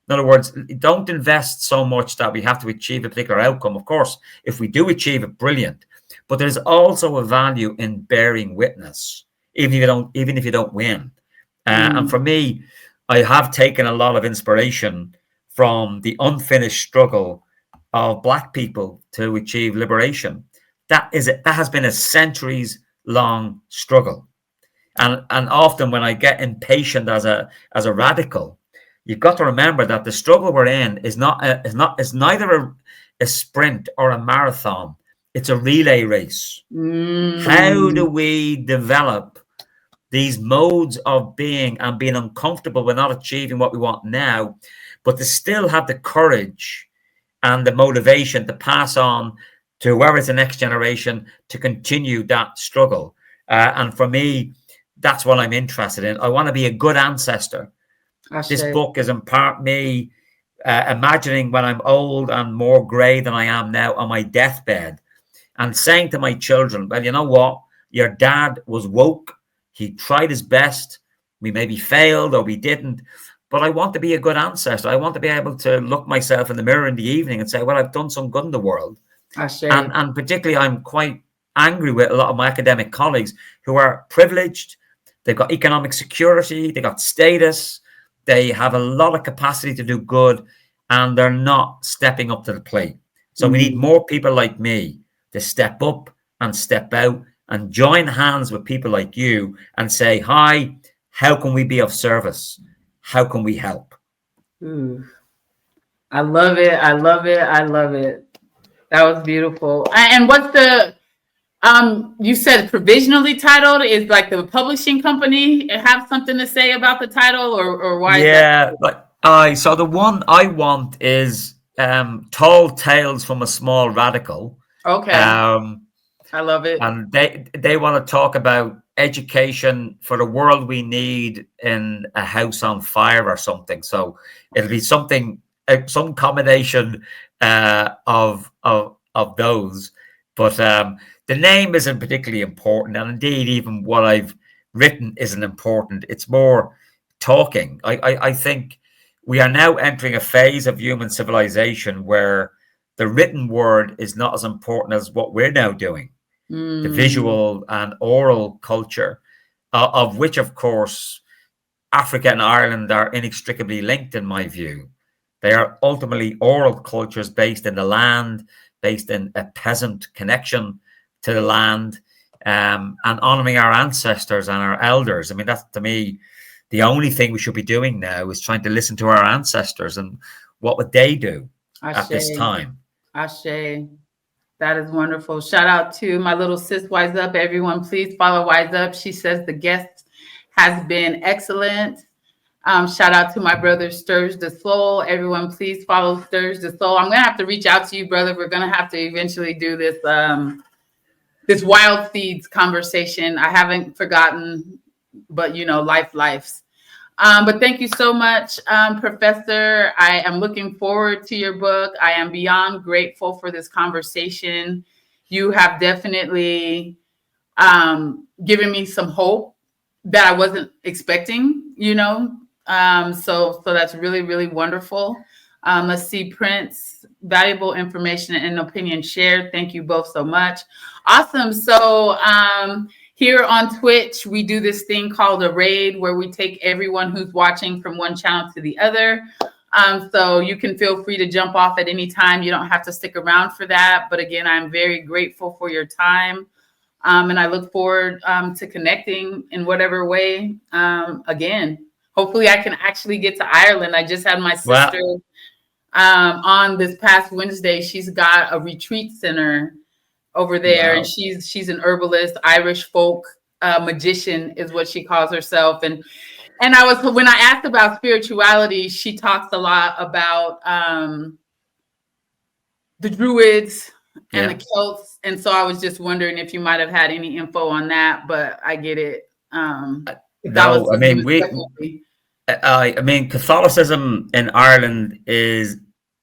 Speaker 1: In other words, don't invest so much that we have to achieve a particular outcome. Of course, if we do achieve it, brilliant. But there's also a value in bearing witness, even if you don't win. And
Speaker 2: Mm.
Speaker 1: for me, I have taken a lot of inspiration from the unfinished struggle of Black people to achieve liberation. That has been a centuries long struggle. And often when I get impatient as a radical, you've got to remember that the struggle we're in is neither a sprint or a marathon. It's a relay race. How do
Speaker 2: Mm.
Speaker 1: we develop these modes of being and being uncomfortable with not achieving what we want now, but to still have the courage and the motivation to pass on to whoever is the next generation to continue that struggle? And for me, that's what I'm interested in. I want to be a good ancestor. This
Speaker 2: Ashe.
Speaker 1: book is in part me imagining when I'm old and more grey than I am now on my deathbed, and saying to my children, well, you know what? Your dad was woke. He tried his best. We maybe failed or we didn't. But I want to be a good ancestor. I want to be able to look myself in the mirror in the evening and say, well, I've done some good in the world.
Speaker 2: Ashe.
Speaker 1: And particularly, I'm quite angry with a lot of my academic colleagues who are privileged. They've got economic security. They got status. they have a lot of capacity to do good, and they're not stepping up to the plate. So we need
Speaker 2: Mm.
Speaker 1: more people like me to step up and step out and join hands with people like you and say, hi, how can we be of service? How can we help?
Speaker 2: Ooh, I love it. I love it. I love it. That was beautiful. And what's the you said provisionally titled? Is like the publishing company have something to say about the title, or why is that?
Speaker 1: Yeah, but I so the one I want is Tall Tales from a Small Radical.
Speaker 2: Okay,
Speaker 1: Um,
Speaker 2: I love it.
Speaker 1: and they want to talk about education for the world we need in a house on fire or something. So it'll be something, some combination of those. But the name isn't particularly important, and indeed, even what I've written isn't important. It's more talking. I think we are now entering a phase of human civilization where the written word is not as important as what we're now doing, the
Speaker 2: Mm,
Speaker 1: visual and oral culture, of which, of course, Africa and Ireland are inextricably linked, in my view. They are ultimately oral cultures based in the land, based in a peasant connection to the land, and honoring our ancestors and our elders. I mean, that's to me the only thing we should be doing now is trying to listen to our ancestors and what would they do at this
Speaker 2: Ashe,
Speaker 1: time.
Speaker 2: Ashe. That is wonderful. Shout out to my little sis Wise Up. Everyone, please follow Wise Up. She says the guest has been excellent. Shout out to my brother Stirs the Soul. Everyone, please follow Stirs the Soul. I'm gonna have to reach out to you, brother. We're gonna have to eventually do this this wild seeds conversation. I haven't forgotten, but lives. But thank you so much, Professor. I am looking forward to your book. I am beyond grateful for this conversation. You have definitely given me some hope that I wasn't expecting. So that's really, really wonderful. Let's see, Prince, valuable information and opinion shared. Thank you both so much. Awesome. So here on Twitch, we do this thing called a raid where we take everyone who's watching from one channel to the other. So you can feel free to jump off at any time. You don't have to stick around for that. But again, I'm very grateful for your time. And I look forward to connecting in whatever way again. Hopefully, I can actually get to Ireland. I just had my sister
Speaker 1: Well,
Speaker 2: on this past Wednesday. She's got a retreat center over there, and
Speaker 1: wow.
Speaker 2: she's an herbalist, Irish folk magician is what she calls herself. And I was when I asked about spirituality, she talks a lot about the Druids and the
Speaker 1: Yeah.
Speaker 2: Celts. And so I was just wondering if you might have had any info on that, but I get it. That was
Speaker 1: No, I
Speaker 2: it
Speaker 1: mean
Speaker 2: was definitely.
Speaker 1: I mean Catholicism in Ireland is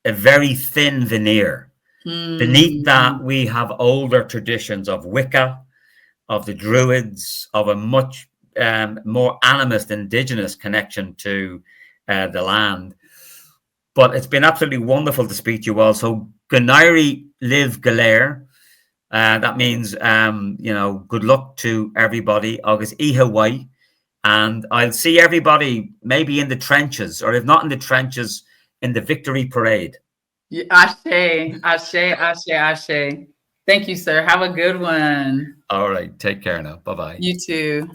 Speaker 1: a very thin veneer. Beneath that,
Speaker 2: Hmm.
Speaker 1: we have older traditions of Wicca, of the Druids, of a much more animist indigenous connection to the land. But it's been absolutely wonderful to speak to you all. So, Gunairi live Galer. That means, good luck to everybody. August Ihawai. And I'll see everybody maybe in the trenches, or if not in the trenches, in the victory parade.
Speaker 2: Yeah, Ashe, Ashe, Ashe, Ashe. Thank you, sir. Have a good one.
Speaker 1: All right. Take care now. Bye bye.
Speaker 2: You too.